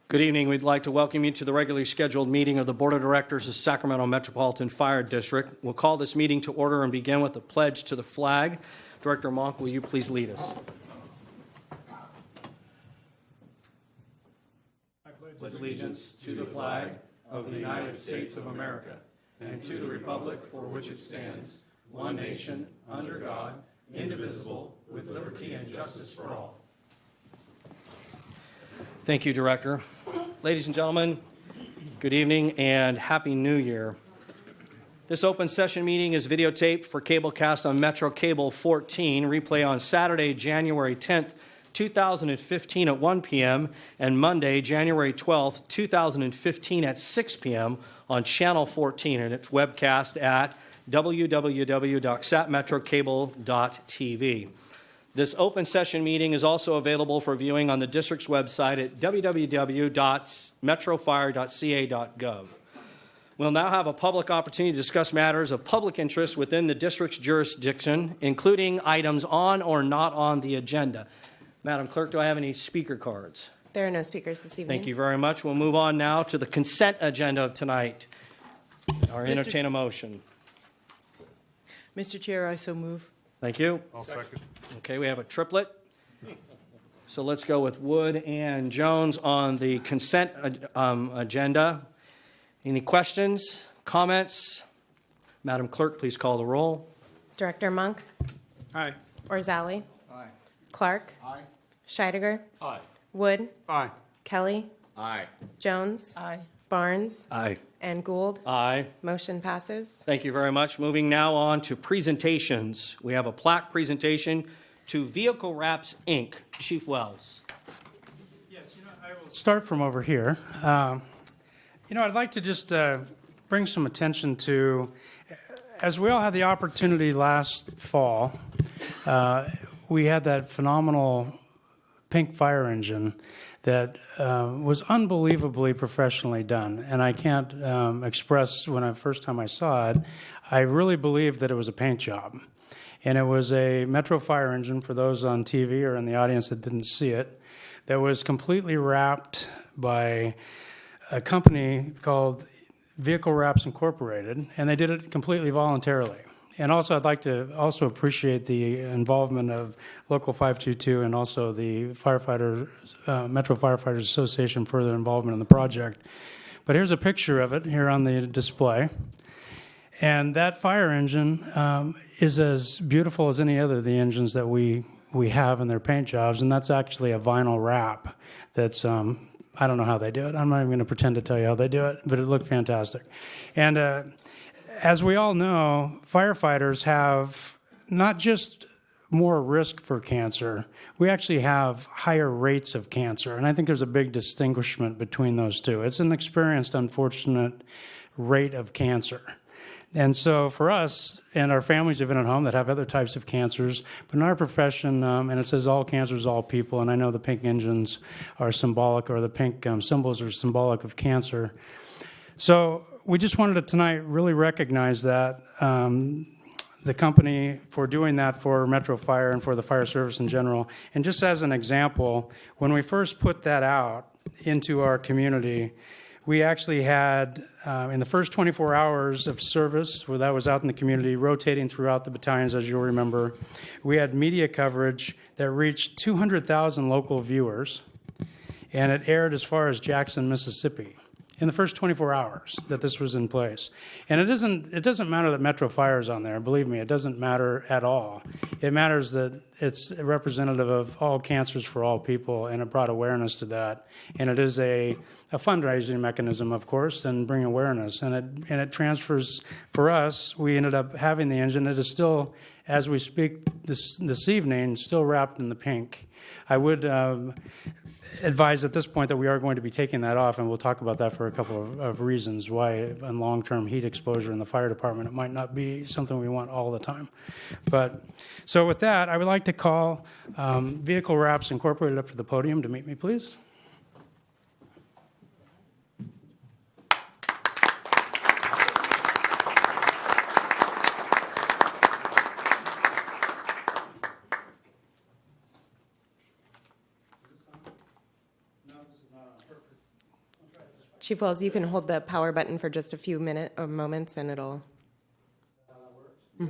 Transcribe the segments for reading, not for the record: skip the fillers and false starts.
Good evening. We'd like to welcome you to the regularly scheduled meeting of the Board of Directors of Sacramento Metropolitan Fire District. We'll call this meeting to order and begin with a pledge to the flag. Director Monk, will you please lead us? I pledge allegiance to the flag of the United States of America and to the republic for which it stands, one nation, under God, indivisible, with liberty and justice for all. Thank you, Director. Ladies and gentlemen, good evening and Happy New Year. This open session meeting is videotaped for cablecast on Metro Cable 14, replay on Saturday, January 10th, 2015 at 1 p.m. and Monday, January 12th, 2015 at 6 p.m. on Channel 14, and it's webcast at www.satmetrocable.tv. This open session meeting is also available for viewing on the district's website at www.metrofire.ca.gov. We'll now have a public opportunity to discuss matters of public interest within the district's jurisdiction, including items on or not on the agenda. Madam Clerk, do I have any speaker cards? There are no speakers this evening. Thank you very much. We'll move on now to the consent agenda of tonight. Or entertain a motion. Mr. Chair, I so move. Thank you. I'll second. Okay, we have a triplet. So let's go with Wood and Jones on the consent agenda. Any questions, comments? Madam Clerk, please call the roll. Director Monk, Aye. Orzali, Aye. Clark, Aye. Scheidegger, Aye. Wood, Aye. Kelly, Aye. Jones, Aye. Barnes, Aye. and Gould. Aye. Motion passes. Thank you very much. Moving now on to presentations. We have a plaque presentation to Vehicle Wraps, Inc. Chief Wells. Yes, I will start from over here. I'd like to just bring some attention to, as we all had the opportunity last fall, we had that phenomenal pink fire engine that was unbelievably professionally done. And I can't express when first time I saw it, I really believed that it was a paint job. And it was a Metro fire engine, for those on TV or in the audience that didn't see it, that was completely wrapped by a company called Vehicle Wraps Incorporated, and they did it completely voluntarily. And also, I'd like to also appreciate the involvement of Local 522 and also the Metro Firefighters Association for their involvement in the project. But here's a picture of it here on the display. And that fire engine is as beautiful as any other of the engines that we have in their paint jobs, and that's actually a vinyl wrap that's I don't know how they do it. I'm not even going to pretend to tell you how they do it, but it looked fantastic. And as we all know, firefighters have not just more risk for cancer, we actually have higher rates of cancer. And I think there's a big distinguishment between those two. It's an experienced, unfortunate rate of cancer. And so for us and our families have been at home that have other types of cancers, but in our profession, and it says all cancers, all people, and I know the pink engines are symbolic, or the pink symbols are symbolic of cancer. So we just wanted to tonight really recognize that the company for doing that for Metro Fire and for the fire service in general. And just as an example, when we first put that out into our community, we actually had, in the first 24 hours of service, where that was out in the community, rotating throughout the battalions, as you'll remember, we had media coverage that reached 200,000 local viewers, and it aired as far as Jackson, Mississippi, in the first 24 hours that this was in place. And it doesn't matter that Metro Fire is on there. Believe me, it doesn't matter at all. It matters that it's representative of all cancers for all people, and it brought awareness to that. And it is a fundraising mechanism, of course, and bring awareness. And it transfers, for us, we ended up having the engine. It is still, as we speak this evening, still wrapped in the pink. I would advise at this point that we are going to be taking that off, and we'll talk about that for a couple of reasons why in long-term heat exposure in the fire department it might not be something we want all the time. But so with that, I would like to call Vehicle Wraps Incorporated up to the podium to meet me, please. Chief Wells, you can hold the power button for just a few moments and it'll. A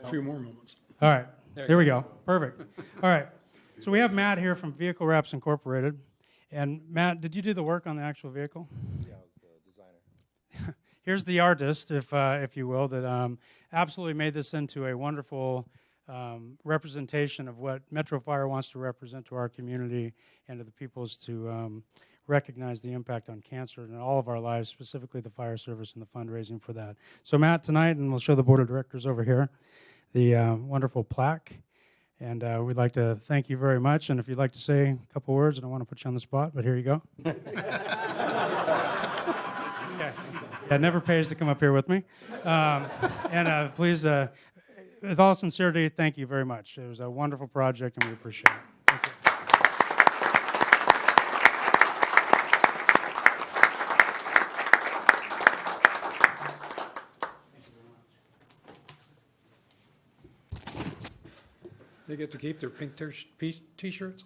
few more moments. All right, there we go. Perfect. All right. So we have Matt here from Vehicle Wraps Incorporated. And Matt, did you do the work on the actual vehicle? Yeah, I was the designer. Here's the artist, if you will, that absolutely made this into a wonderful representation of what Metro Fire wants to represent to our community and to the peoples to recognize the impact on cancer in all of our lives, specifically the fire service and the fundraising for that. So Matt, tonight, and we'll show the board of directors over here, the wonderful plaque. And we'd like to thank you very much. And if you'd like to say a couple words, I don't want to put you on the spot, but here you go. Okay. It never pays to come up here with me. Please, with all sincerity, thank you very much. It was a wonderful project, and we appreciate it. Thank you. They get to keep their pink T-shirts?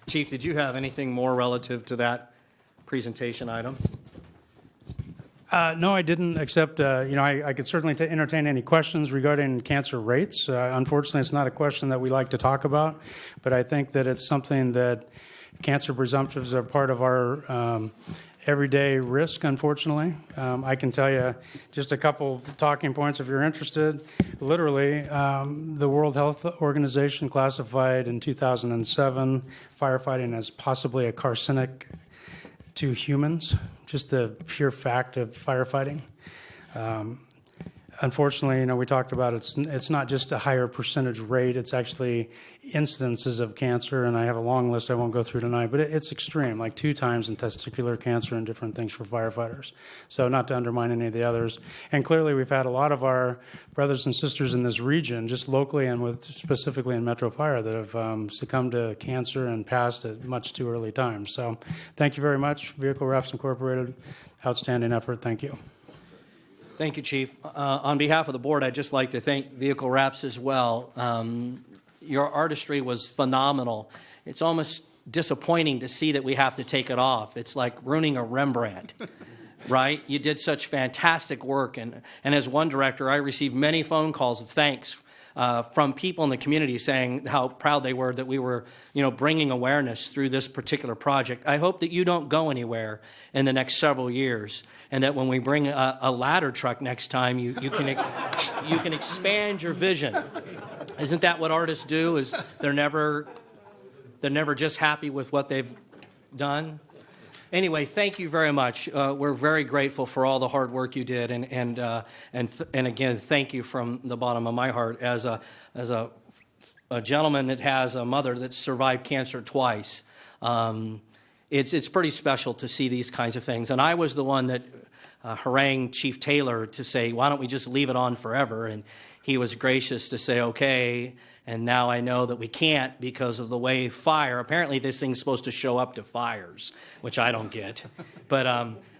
Chief, did you have anything more relative to that presentation item? No, I didn't, except, I could certainly entertain any questions regarding cancer rates. Unfortunately, it's not a question that we like to talk about, but I think that it's something that cancer presumptives are part of our everyday risk, unfortunately. I can tell you just a couple talking points if you're interested. Literally, the World Health Organization classified in 2007 firefighting as possibly a carcinogen to humans, just the pure fact of firefighting. Unfortunately, we talked about it's not just a higher percentage rate, it's actually incidences of cancer, and I have a long list I won't go through tonight, but it's extreme, like 2 times in testicular cancer and different things for firefighters. So not to undermine any of the others. And clearly we've had a lot of our brothers and sisters in this region, just locally and with specifically in Metro Fire, that have succumbed to cancer and passed at much too early times. So thank you very much, Vehicle Wraps Incorporated. Outstanding effort. Thank you. Thank you, Chief. On behalf of the board, I'd just like to thank Vehicle Wraps as well. Your artistry was phenomenal. It's almost disappointing to see that we have to take it off. It's like ruining a Rembrandt, right? You did such fantastic work. And as one director, I received many phone calls of thanks from people in the community saying how proud they were that we were, bringing awareness through this particular project. I hope that you don't go anywhere in the next several years, and that when we bring a ladder truck next time, you can expand your vision. Isn't that what artists do? Is they're never just happy with what they've done? Anyway, thank you very much. We're very grateful for all the hard work you did, and again, thank you from the bottom of my heart as a gentleman that has a mother that survived cancer twice. It's pretty special to see these kinds of things, and I was the one that harangued Chief Taylor to say, why don't we just leave it on forever? And he was gracious to say, okay. And now I know that we can't because of the way fire, apparently this thing's supposed to show up to fires, which I don't get. But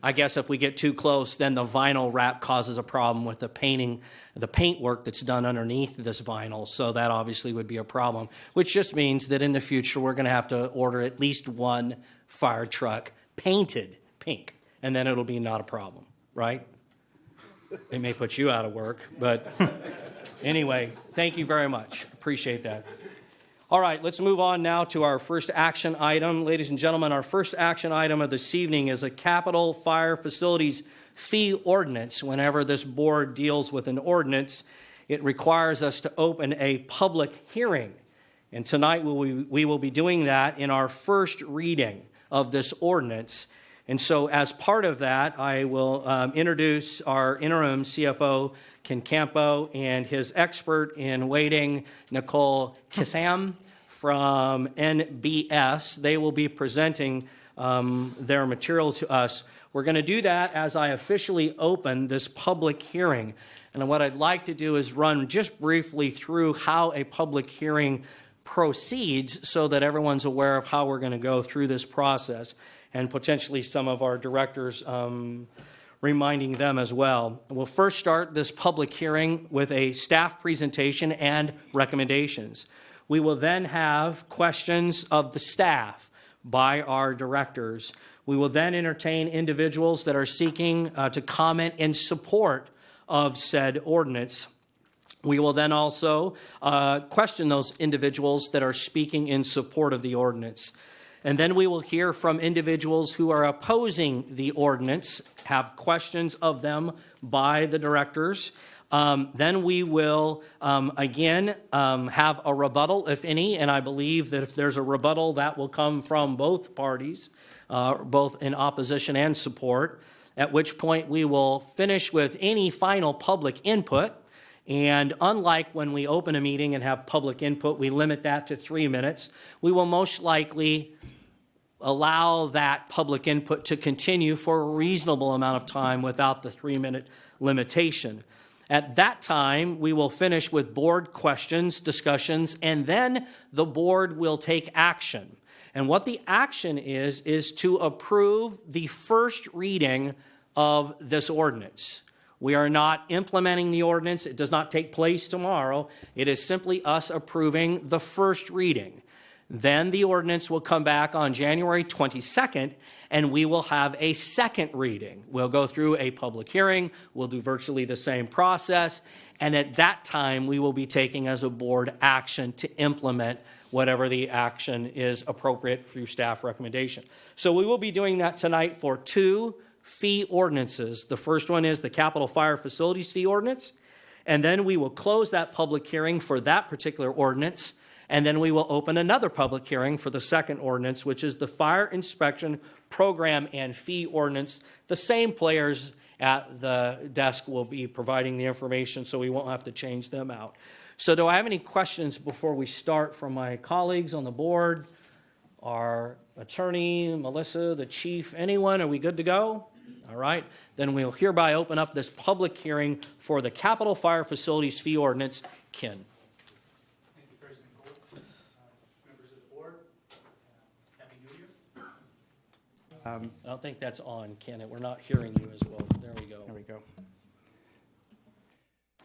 I guess if we get too close, then the vinyl wrap causes a problem with the paint work that's done underneath this vinyl. So that obviously would be a problem, which just means that in the future we're going to have to order at least one fire truck painted pink, and then it'll be not a problem, right? It may put you out of work, but anyway, thank you very much. Appreciate that. All right, let's move on now to our first action item. Ladies and gentlemen, our first action item of this evening is a capital fire facilities fee ordinance. Whenever this board deals with an ordinance, it requires us to open a public hearing. And tonight we will be doing that in our first reading of this ordinance. And so as part of that, I will introduce our interim CFO, Ken Campo, and his expert in waiting, Nicole Kissam from NBS. They will be presenting their material to us. We're going to do that as I officially open this public hearing. And what I'd like to do is run just briefly through how a public hearing proceeds so that everyone's aware of how we're going to go through this process, and potentially some of our directors reminding them as well. We'll first start this public hearing with a staff presentation and recommendations. We will then have questions of the staff by our directors. We will then entertain individuals that are seeking to comment in support of said ordinance. We will then also question those individuals that are speaking in support of the ordinance. And then we will hear from individuals who are opposing the ordinance, have questions of them by the directors. Then we will, again, have a rebuttal, if any, and I believe that if there's a rebuttal, that will come from both parties, both in opposition and support, at which point we will finish with any final public input. And unlike when we open a meeting and have public input, we limit that to 3 minutes. We will most likely allow that public input to continue for a reasonable amount of time without the 3-minute limitation. At that time, we will finish with board questions, discussions, and then the board will take action. And what the action is to approve the first reading of this ordinance. We are not implementing the ordinance. It does not take place tomorrow. It is simply us approving the first reading. Then the ordinance will come back on January 22nd, and we will have a second reading. We'll go through a public hearing. We'll do virtually the same process. And at that time, we will be taking as a board action to implement whatever the action is appropriate through staff recommendation. So we will be doing that tonight for 2 fee ordinances. The first one is the Capital Fire Facilities Fee Ordinance, and then we will close that public hearing for that particular ordinance, and then we will open another public hearing for the second ordinance, which is the Fire Inspection Program and Fee Ordinance. The same players at the desk will be providing the information, so we won't have to change them out. So do I have any questions before we start from my colleagues on the board? Our attorney, Melissa, the chief, anyone? Are we good to go? All right. Then we'll hereby open up this public hearing for the Capital Fire Facilities Fee Ordinance. Ken. Thank you, President Gold. Members of the board, Happy New Year. I don't think that's on, Ken. We're not hearing you as well. There we go. There we go.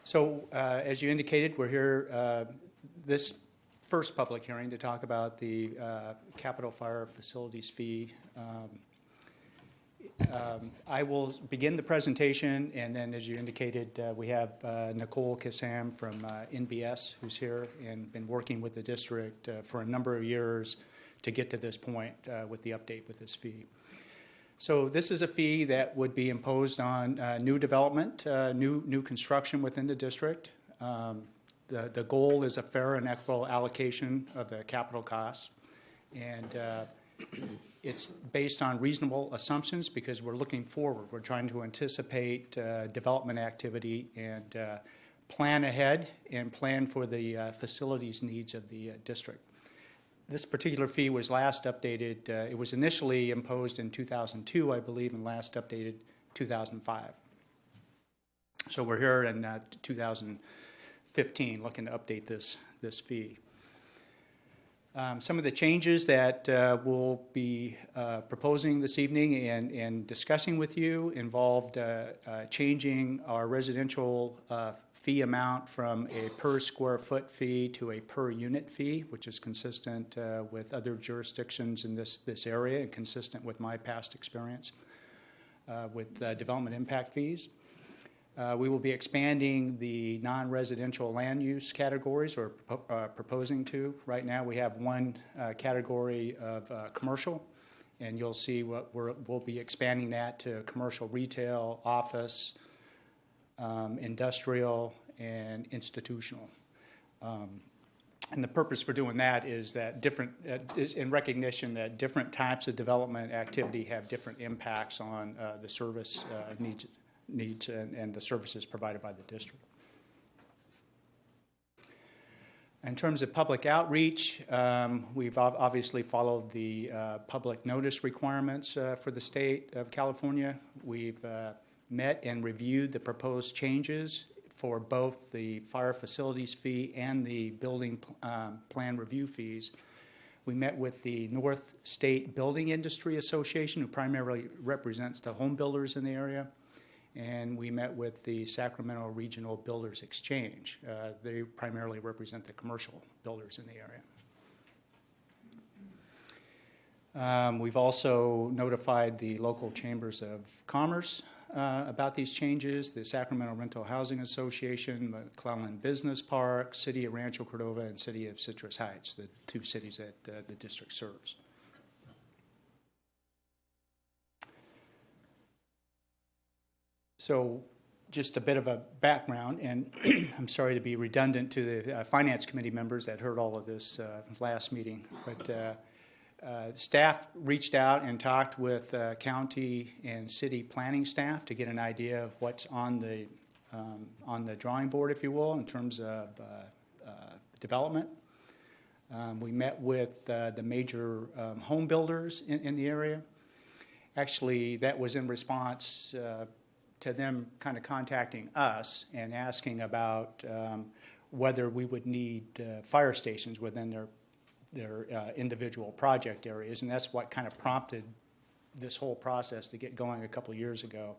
So, as you indicated, we're here this first public hearing to talk about the Capital Fire Facilities Fee. I will begin the presentation, and then, as you indicated, we have Nicole Kassam from NBS, who's here and been working with the district for a number of years to get to this point with the update with this fee. So this is a fee that would be imposed on new development, new construction within the district. The goal is a fair and equitable allocation of the capital costs, and it's based on reasonable assumptions because we're looking forward. We're trying to anticipate development activity and plan ahead and plan for the facilities needs of the district. This particular fee was last updated. It was initially imposed in 2002, I believe, and last updated 2005. So we're here in 2015 looking to update this fee. Some of the changes that we'll be proposing this evening and discussing with you involved changing our residential fee amount from a per square foot fee to a per unit fee, which is consistent with other jurisdictions in this area and consistent with my past experience with development impact fees. We will be expanding the non-residential land use categories, or proposing to. Right now, we have one category of commercial, and you'll see what we'll be expanding that to commercial retail, office, industrial, and institutional. And the purpose for doing that is that is in recognition that different types of development activity have different impacts on the service needs and the services provided by the district. In terms of public outreach, we've obviously followed the public notice requirements for the state of California. We've met and reviewed the proposed changes for both the fire facilities fee and the building plan review fees. We met with the North State Building Industry Association, who primarily represents the home builders in the area. and we met with the Sacramento Regional Builders Exchange. They primarily represent the commercial builders in the area. We've also notified the local chambers of commerce about these changes, the Sacramento Rental Housing Association, McClellan Business Park, City of Rancho Cordova, and City of Citrus Heights, the two cities that the district serves. So just a bit of a background, and I'm sorry to be redundant to the Finance Committee members that heard all of this last meeting, but staff reached out and talked with county and city planning staff to get an idea of what's on the drawing board, if you will, in terms of development. We met with the major home builders in the area. Actually, that was in response to them kind of contacting us and asking about whether we would need fire stations within their individual project areas, and that's what kind of prompted this whole process to get going a couple of years ago.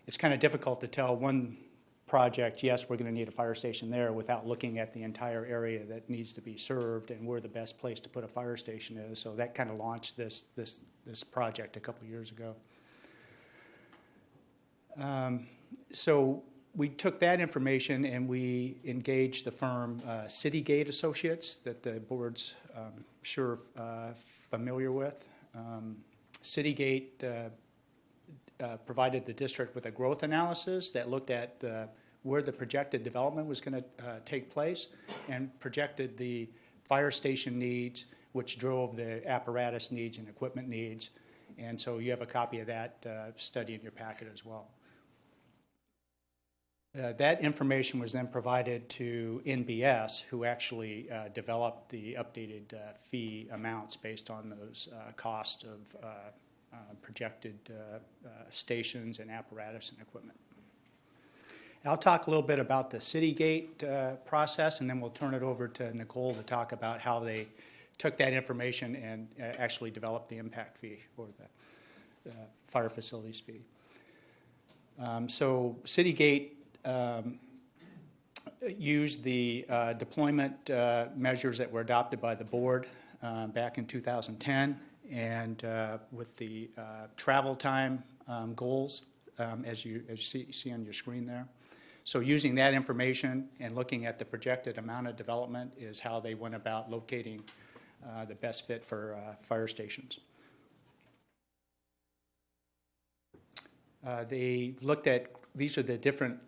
It's kind of difficult to tell one project, yes, we're going to need a fire station there, without looking at the entire area that needs to be served and where the best place to put a fire station is. So that kind of launched this project a couple of years ago. So we took that information and we engaged the firm Citygate Associates that the board's sure familiar with. Citygate provided the district with a growth analysis that looked at where the projected development was going to take place and projected the fire station needs, which drove the apparatus needs and equipment needs. And so you have a copy of that study in your packet as well. That information was then provided to NBS, who actually developed the updated fee amounts based on those costs of projected stations and apparatus and equipment. I'll talk a little bit about the Citygate process, and then we'll turn it over to Nicole to talk about how they took that information and actually developed the impact fee, or the fire facilities fee. So Citygate used the deployment measures that were adopted by the board back in 2010, and with the travel time goals, as you see on your screen there. So using that information and looking at the projected amount of development is how they went about locating the best fit for fire stations. They looked at, these are the different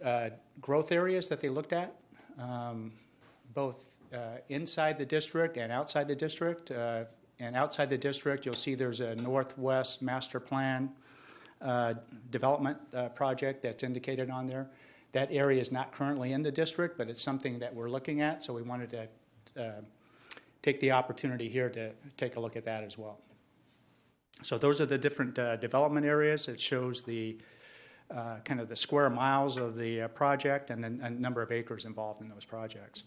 growth areas that they looked at, both inside the district and outside the district. And outside the district, you'll see there's a Northwest Master Plan development project that's indicated on there. That area is not currently in the district, but it's something that we're looking at, so we wanted to take the opportunity here to take a look at that as well. So those are the different development areas. It shows the kind of the square miles of the project and then a number of acres involved in those projects.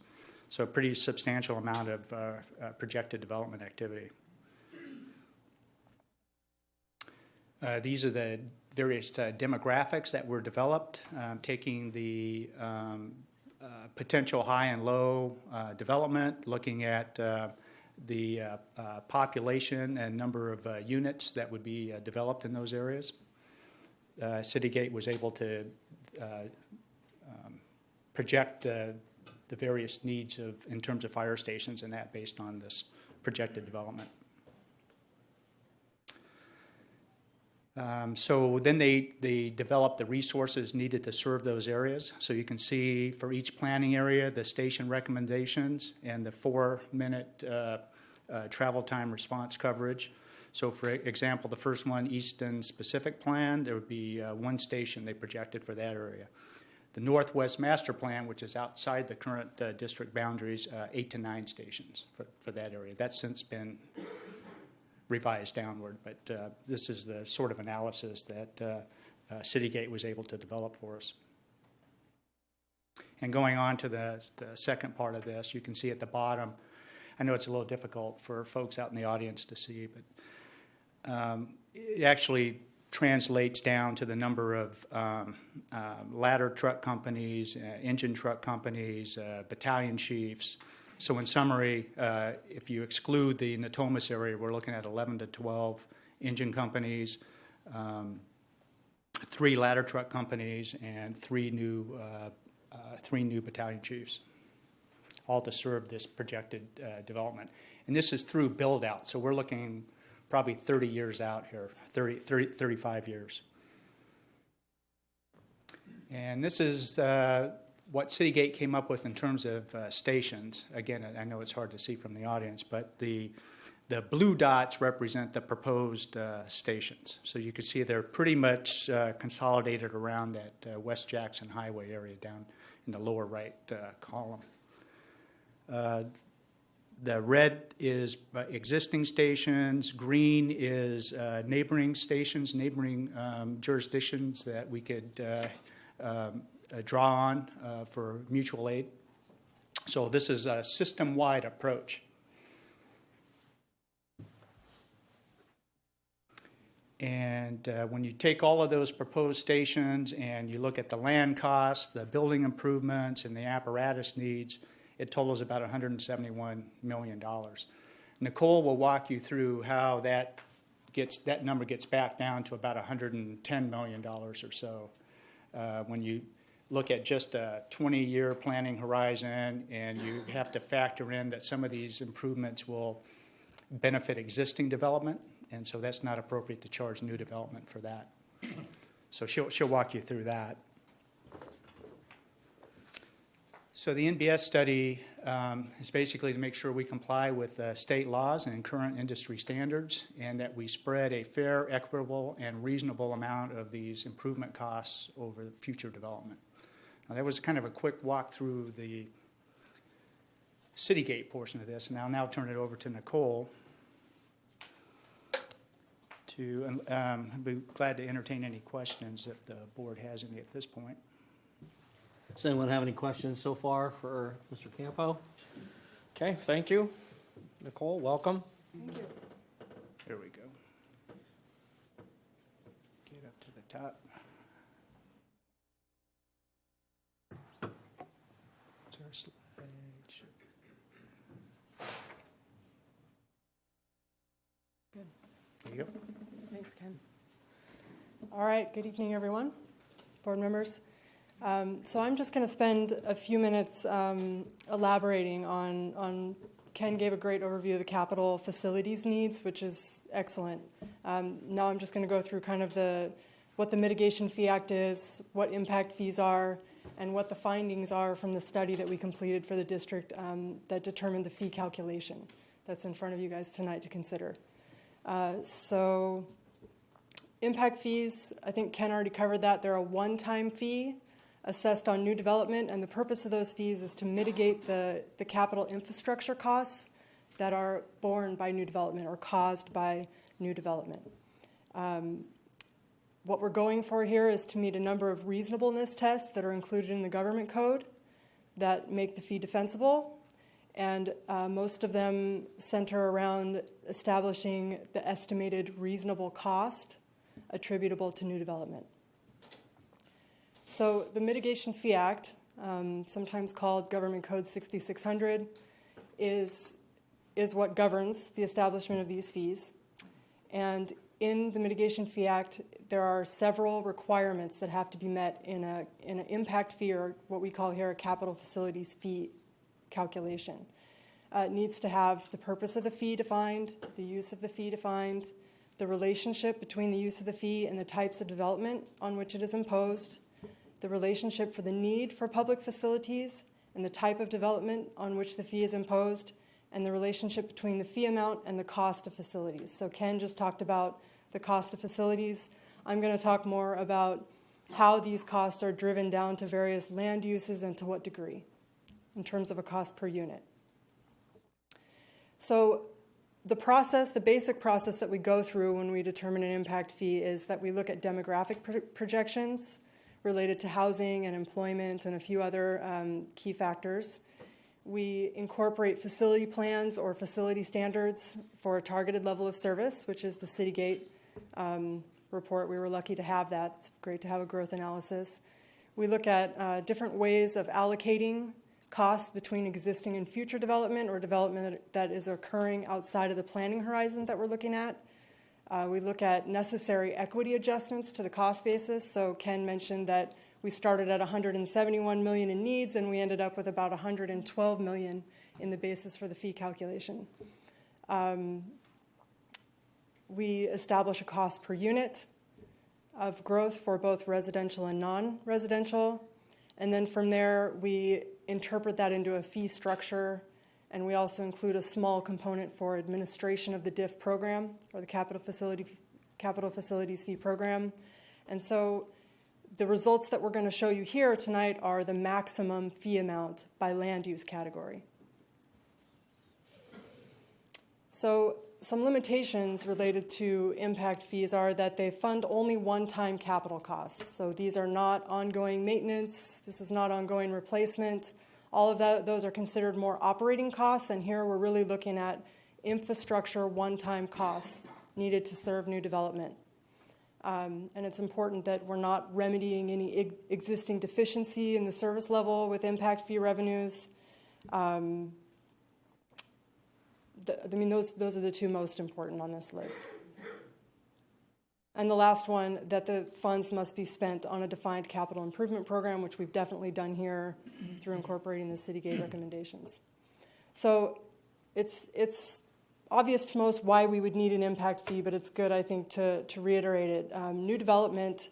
So a pretty substantial amount of projected development activity. These are the various demographics that were developed, taking the potential high and low development, looking at the population and number of units that would be developed in those areas. Citygate was able to project the various needs in terms of fire stations and that based on this projected development. So then they developed the resources needed to serve those areas. So you can see for each planning area, the station recommendations and the 4-minute travel time response coverage. So for example, the first one, Easton Specific Plan, there would be one station they projected for that area. The Northwest Master Plan, which is outside the current district boundaries, 8 to 9 stations for that area. That's since been revised downward, but this is the sort of analysis that Citygate was able to develop for us. And going on to the second part of this, you can see at the bottom, I know it's a little difficult for folks out in the audience to see, but it actually translates down to the number of ladder truck companies, engine truck companies, battalion chiefs. So in summary, if you exclude the Natomas area, we're looking at 11 to 12 engine companies, 3 ladder truck companies, and 3 new battalion chiefs, all to serve this projected development. And this is through build-out, so we're looking probably 30 years out here, 35 years. And this is what Citygate came up with in terms of stations. Again, I know it's hard to see from the audience, but the blue dots represent the proposed stations. So you can see they're pretty much consolidated around that West Jackson Highway area down in the lower right column. The red is existing stations, green is neighboring stations, neighboring jurisdictions that we could draw on for mutual aid. So this is a system-wide approach. And when you take all of those proposed stations and you look at the land costs, the building improvements, and the apparatus needs, it totals about $171 million. Nicole will walk you through how that number gets back down to about $110 million or so. When you look at just a 20-year planning horizon, and you have to factor in that some of these improvements will benefit existing development, and so that's not appropriate to charge new development for that. So she'll walk you through that. So the NBS study is basically to make sure we comply with state laws and current industry standards, and that we spread a fair, equitable, and reasonable amount of these improvement costs over future development. Now, that was kind of a quick walk through the Citygate portion of this, and I'll now turn it over to Nicole. I'd be glad to entertain any questions if the board has any at this point. Does anyone have any questions so far for Mr. Campo? Okay, thank you. Nicole, welcome. Thank you. Here we go. Get up to the top. Is there a slide? Good. There you go. Thanks, Ken. All right, good evening, everyone, board members. So I'm just going to spend a few minutes elaborating on Ken gave a great overview of the capital facilities needs, which is excellent. Now I'm just going to go through kind of what the Mitigation Fee Act is, what impact fees are, and what the findings are from the study that we completed for the district that determined the fee calculation that's in front of you guys tonight to consider. So impact fees, I think Ken already covered that. They're a one-time fee assessed on new development, and the purpose of those fees is to mitigate the capital infrastructure costs that are borne by new development or caused by new development. What we're going for here is to meet a number of reasonableness tests that are included in the government code that make the fee defensible, and most of them center around establishing the estimated reasonable cost attributable to new development. So the Mitigation Fee Act, sometimes called Government Code 6600, is what governs the establishment of these fees. And in the Mitigation Fee Act, there are several requirements that have to be met in an impact fee, or what we call here a capital facilities fee calculation. It needs to have the purpose of the fee defined, the use of the fee defined, the relationship between the use of the fee and the types of development on which it is imposed, the relationship for the need for public facilities and the type of development on which the fee is imposed, and the relationship between the fee amount and the cost of facilities. So Ken just talked about the cost of facilities. I'm going to talk more about how these costs are driven down to various land uses and to what degree in terms of a cost per unit. So the process, the basic process that we go through when we determine an impact fee is that we look at demographic projections related to housing and employment and a few other key factors. We incorporate facility plans or facility standards for a targeted level of service, which is the Citygate report. We were lucky to have that. It's great to have a growth analysis. We look at different ways of allocating costs between existing and future development or development that is occurring outside of the planning horizon that we're looking at. We look at necessary equity adjustments to the cost basis. So Ken mentioned that we started at 171 million in needs and we ended up with about 112 million in the basis for the fee calculation. We establish a cost per unit of growth for both residential and non-residential. And then from there, we interpret that into a fee structure. And we also include a small component for administration of the DIF program, or the Capital Facilities Fee Program. And so the results that we're going to show you here tonight are the maximum fee amount by land use category. So some limitations related to impact fees are that they fund only one-time capital costs. So these are not ongoing maintenance. This is not ongoing replacement. All of those are considered more operating costs, and here we're really looking at infrastructure one-time costs needed to serve new development. And it's important that we're not remedying any existing deficiency in the service level with impact fee revenues. Those are the two most important on this list. And the last one, that the funds must be spent on a defined capital improvement program, which we've definitely done here through incorporating the Citygate recommendations. So it's obvious to most why we would need an impact fee, but it's good, I think, to reiterate it. New development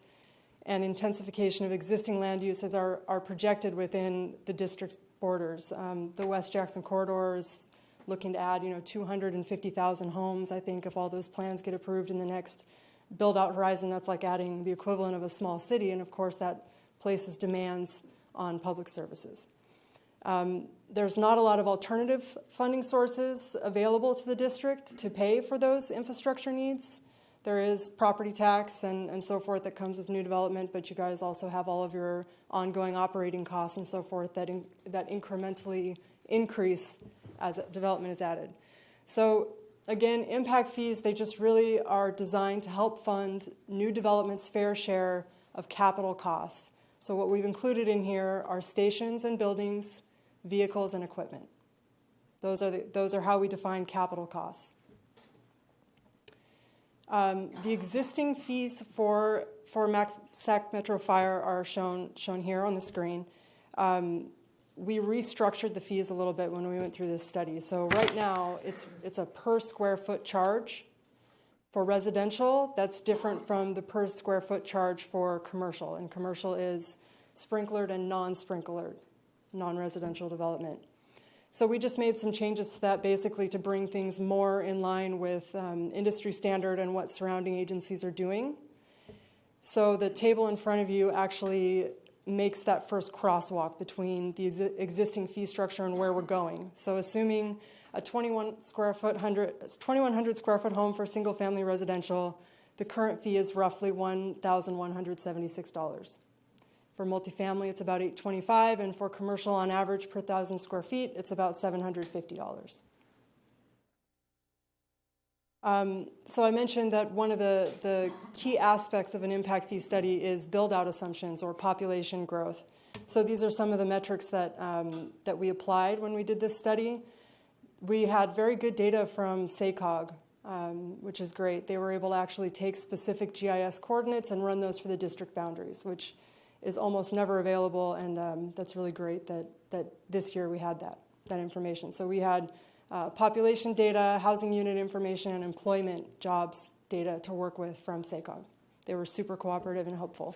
and intensification of existing land uses are projected within the district's borders. The West Jackson Corridor is looking to add 250,000 homes, I think, if all those plans get approved in the next build-out horizon. That's like adding the equivalent of a small city, and of course that places demands on public services. There's not a lot of alternative funding sources available to the district to pay for those infrastructure needs. There is property tax and so forth that comes with new development, but you guys also have all of your ongoing operating costs and so forth that incrementally increase as development is added. So again, impact fees, they just really are designed to help fund new development's fair share of capital costs. So what we've included in here are stations and buildings, vehicles and equipment. Those are how we define capital costs. The existing fees for Sac Metro Fire are shown here on the screen. We restructured the fees a little bit when we went through this study. So right now, it's a per square foot charge for residential. That's different from the per square foot charge for commercial. And commercial is sprinklered and non-sprinklered, non-residential development. So we just made some changes to that basically to bring things more in line with industry standard and what surrounding agencies are doing. So the table in front of you actually makes that first crosswalk between the existing fee structure and where we're going. So assuming a 2,100 square foot home for single family residential, the current fee is roughly $1,176. For multifamily, it's about $825, and for commercial on average per 1,000 square feet, it's about $750. So I mentioned that one of the key aspects of an impact fee study is build-out assumptions or population growth. So these are some of the metrics that we applied when we did this study. We had very good data from SACOG, which is great. They were able to actually take specific GIS coordinates and run those for the district boundaries, which is almost never available, and that's really great that this year we had that information. So we had population data, housing unit information, and employment jobs data to work with from SACOG. They were super cooperative and helpful.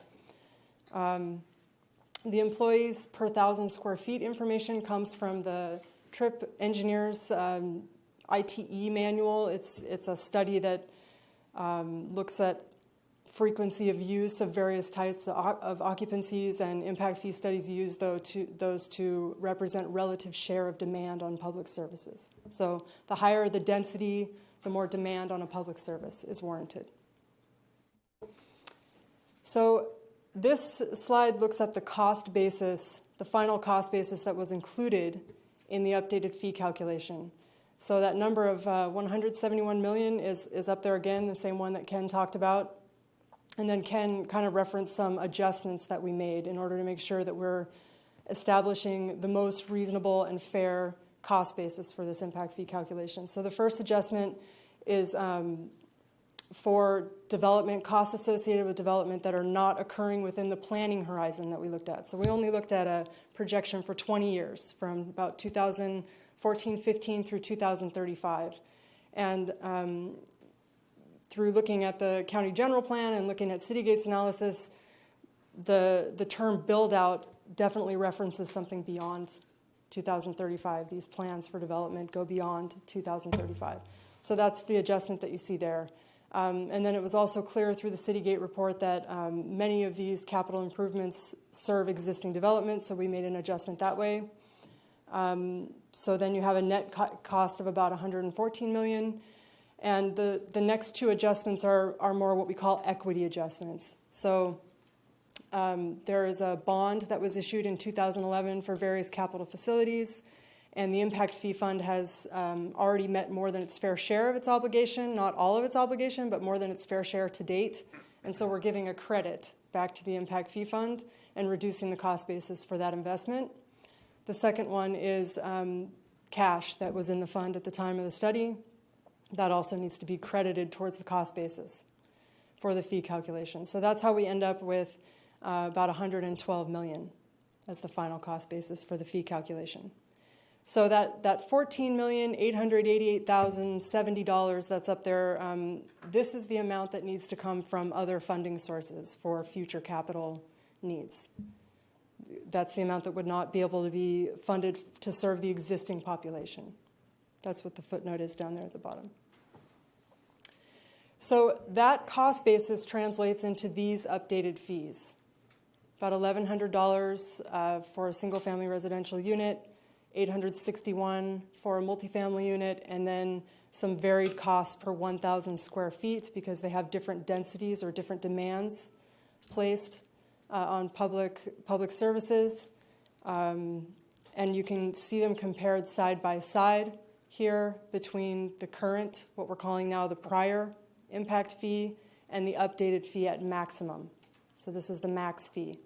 The employees per 1,000 square feet information comes from the TRIP Engineers ITE manual. It's a study that looks at frequency of use of various types of occupancies, and impact fee studies use those to represent relative share of demand on public services. So the higher the density, the more demand on a public service is warranted. So this slide looks at the cost basis, the final cost basis that was included in the updated fee calculation. So that number of 171 million is up there again, the same one that Ken talked about. And then Ken kind of referenced some adjustments that we made in order to make sure that we're establishing the most reasonable and fair cost basis for this impact fee calculation. So the first adjustment is for development, costs associated with development that are not occurring within the planning horizon that we looked at. So we only looked at a projection for 20 years, from about 2014-15 through 2035. And through looking at the county general plan and looking at City Gates analysis, the term build out definitely references something beyond 2035. These plans for development go beyond 2035. So that's the adjustment that you see there. And then it was also clear through the Citygate report that many of these capital improvements serve existing development, so we made an adjustment that way. So then you have a net cost of about $114 million. And the next two adjustments are more what we call equity adjustments. So there is a bond that was issued in 2011 for various capital facilities, and the impact fee fund has already met more than its fair share of its obligation, not all of its obligation, but more than its fair share to date. And so we're giving a credit back to the impact fee fund and reducing the cost basis for that investment. The second one is cash that was in the fund at the time of the study. That also needs to be credited towards the cost basis for the fee calculation. So that's how we end up with about $112 million as the final cost basis for the fee calculation. So that $14,888,070 that's up there, this is the amount that needs to come from other funding sources for future capital needs. That's the amount that would not be able to be funded to serve the existing population. That's what the footnote is down there at the bottom. So that cost basis translates into these updated fees. About $1,100 for a single-family residential unit, $861 for a multifamily unit, and then some varied costs per 1,000 square feet because they have different densities or different demands placed on public services. And you can see them compared side by side here between the current, what we're calling now the prior impact fee, and the updated fee at maximum. So this is the max fee.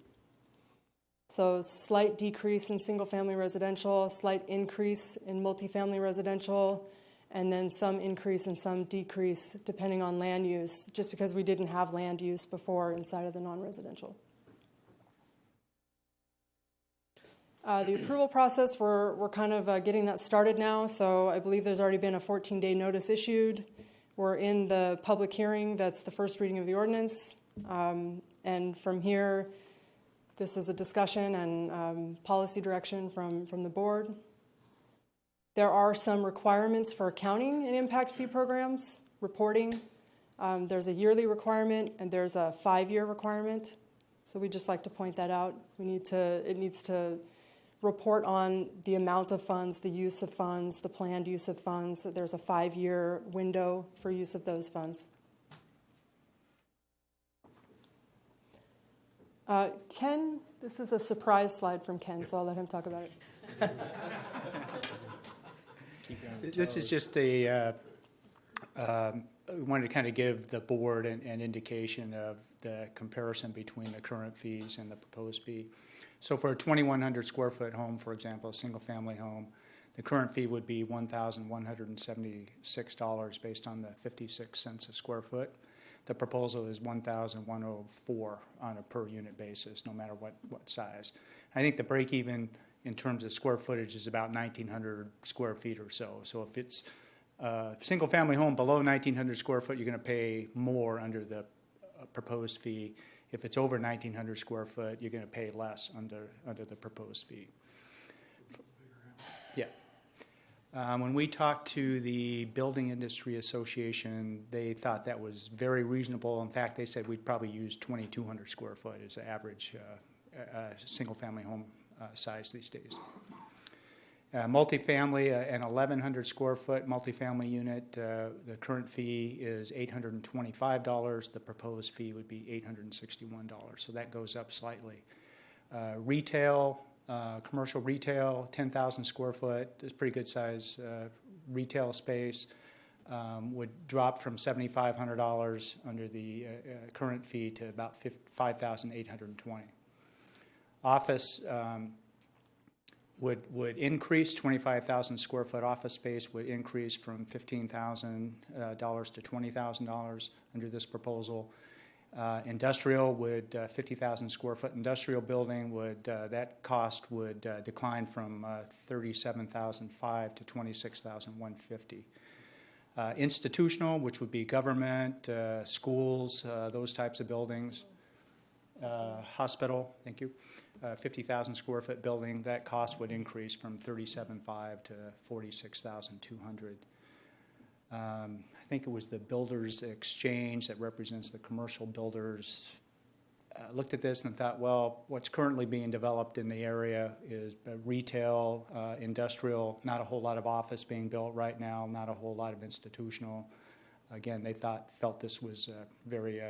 So slight decrease in single-family residential, slight increase in multifamily residential, and then some increase and some decrease depending on land use, just because we didn't have land use before inside of the non-residential. The approval process, we're kind of getting that started now, so I believe there's already been a 14-day notice issued. We're in the public hearing, that's the first reading of the ordinance, and from here, this is a discussion and policy direction from the board. There are some requirements for accounting in impact fee programs, reporting. There's a yearly requirement and there's a 5-year requirement. So we just like to point that out. It needs to report on the amount of funds, the use of funds, the planned use of funds. There's a 5-year window for use of those funds. Ken, this is a surprise slide from Ken, so I'll let him talk about it. This is just we wanted to kind of give the board an indication of the comparison between the current fees and the proposed fee. So for a 2,100 square foot home, for example, a single family home, the current fee would be $1,176 based on the 56 cents a square foot. The proposal is $1,104 on a per unit basis, no matter what size. I think the break even in terms of square footage is about 1,900 square feet or so. So if it's a single family home below 1,900 square foot, you're going to pay more under the proposed fee. If it's over 1,900 square foot, you're going to pay less under the proposed fee. Yeah. When we talked to the Building Industry Association, they thought that was very reasonable. In fact, they said we'd probably use 2,200 square foot as the average single-family home size these days. Multifamily, an 1,100 square foot multifamily unit, the current fee is $825. The proposed fee would be $861, so that goes up slightly. Retail, commercial retail, 10,000 square foot is pretty good size retail space. would drop from $7,500 under the current fee to about $5,820. Office would increase. 25,000 square foot office space would increase from $15,000 to $20,000 under this proposal. Industrial would 50,000 square foot industrial building would that cost would decline from $37,500 to $26,150. Institutional, which would be government, schools, those types of buildings. Hospital, thank you. 50,000 square foot building, that cost would increase from $37,500 to $46,200. I think it was the Builders Exchange that represents the commercial builders. Looked at this and thought, well, what's currently being developed in the area is retail, industrial, not a whole lot of office being built right now, not a whole lot of institutional. Again, they felt this was very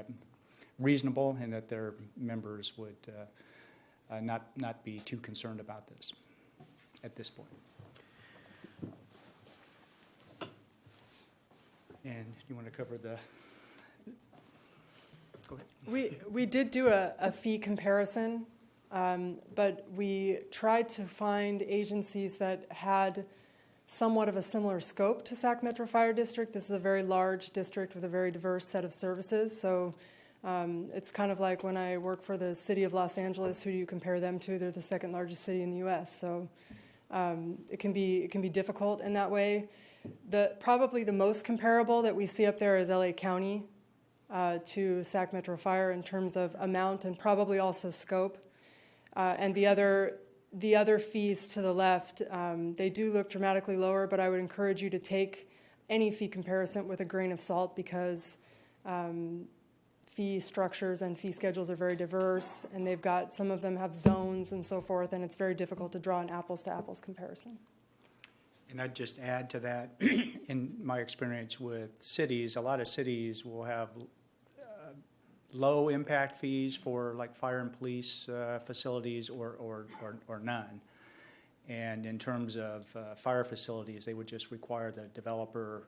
reasonable and that their members would not be too concerned about this at this point. And you want to cover the... Go ahead. We did do a fee comparison, but we tried to find agencies that had somewhat of a similar scope to Sac Metro Fire District. This is a very large district with a very diverse set of services. So it's kind of like when I work for the city of Los Angeles, who do you compare them to? They're the second largest city in the U.S. So it can be difficult in that way. Probably the most comparable that we see up there is LA County to Sac Metro Fire in terms of amount and probably also scope. And the other fees to the left, they do look dramatically lower, but I would encourage you to take any fee comparison with a grain of salt because fee structures and fee schedules are very diverse, and some of them have zones and so forth, and it's very difficult to draw an apples-to-apples comparison. And I'd just add to that, in my experience with cities, a lot of cities will have low impact fees for like fire and police facilities or none. And in terms of fire facilities, they would just require the developer,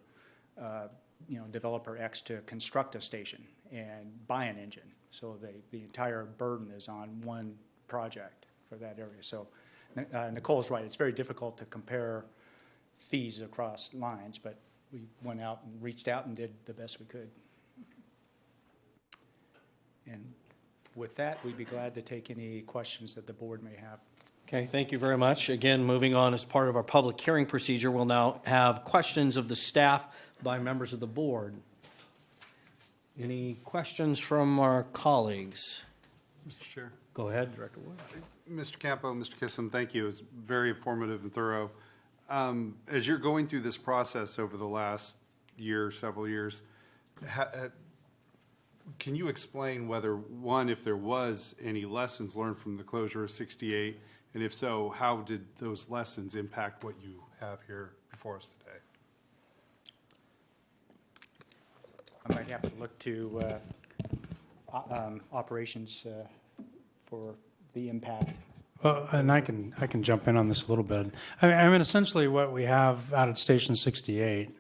developer X to construct a station and buy an engine. So the entire burden is on one project for that area. So Nicole's right, it's very difficult to compare fees across lines, but we went out and reached out and did the best we could. And with that, we'd be glad to take any questions that the board may have. Okay, thank you very much. Again, moving on as part of our public hearing procedure, we'll now have questions of the staff by members of the board. Any questions from our colleagues? Mr. Chair. Go ahead, Director Wood. Mr. Campo, Mr. Kissen, thank you. It's very informative and thorough. As you're going through this process over the last year, several years, can you explain whether, one, if there was any lessons learned from the closure of 68, and if so, how did those lessons impact what you have here before us today? I might have to look to operations for the impact. Well, and I can jump in on this a little bit. I mean, essentially what we have out at Station 68,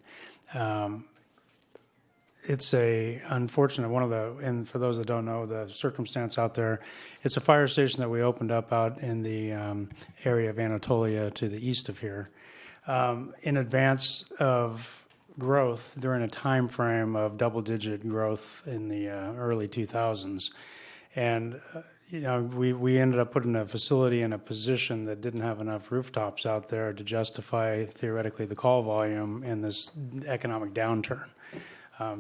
it's a unfortunate and for those that don't know the circumstance out there, it's a fire station that we opened up out in the area of Anatolia to the east of here, in advance of growth during a time frame of double-digit growth in the early 2000s, and we ended up putting a facility in a position that didn't have enough rooftops out there to justify theoretically the call volume in this economic downturn.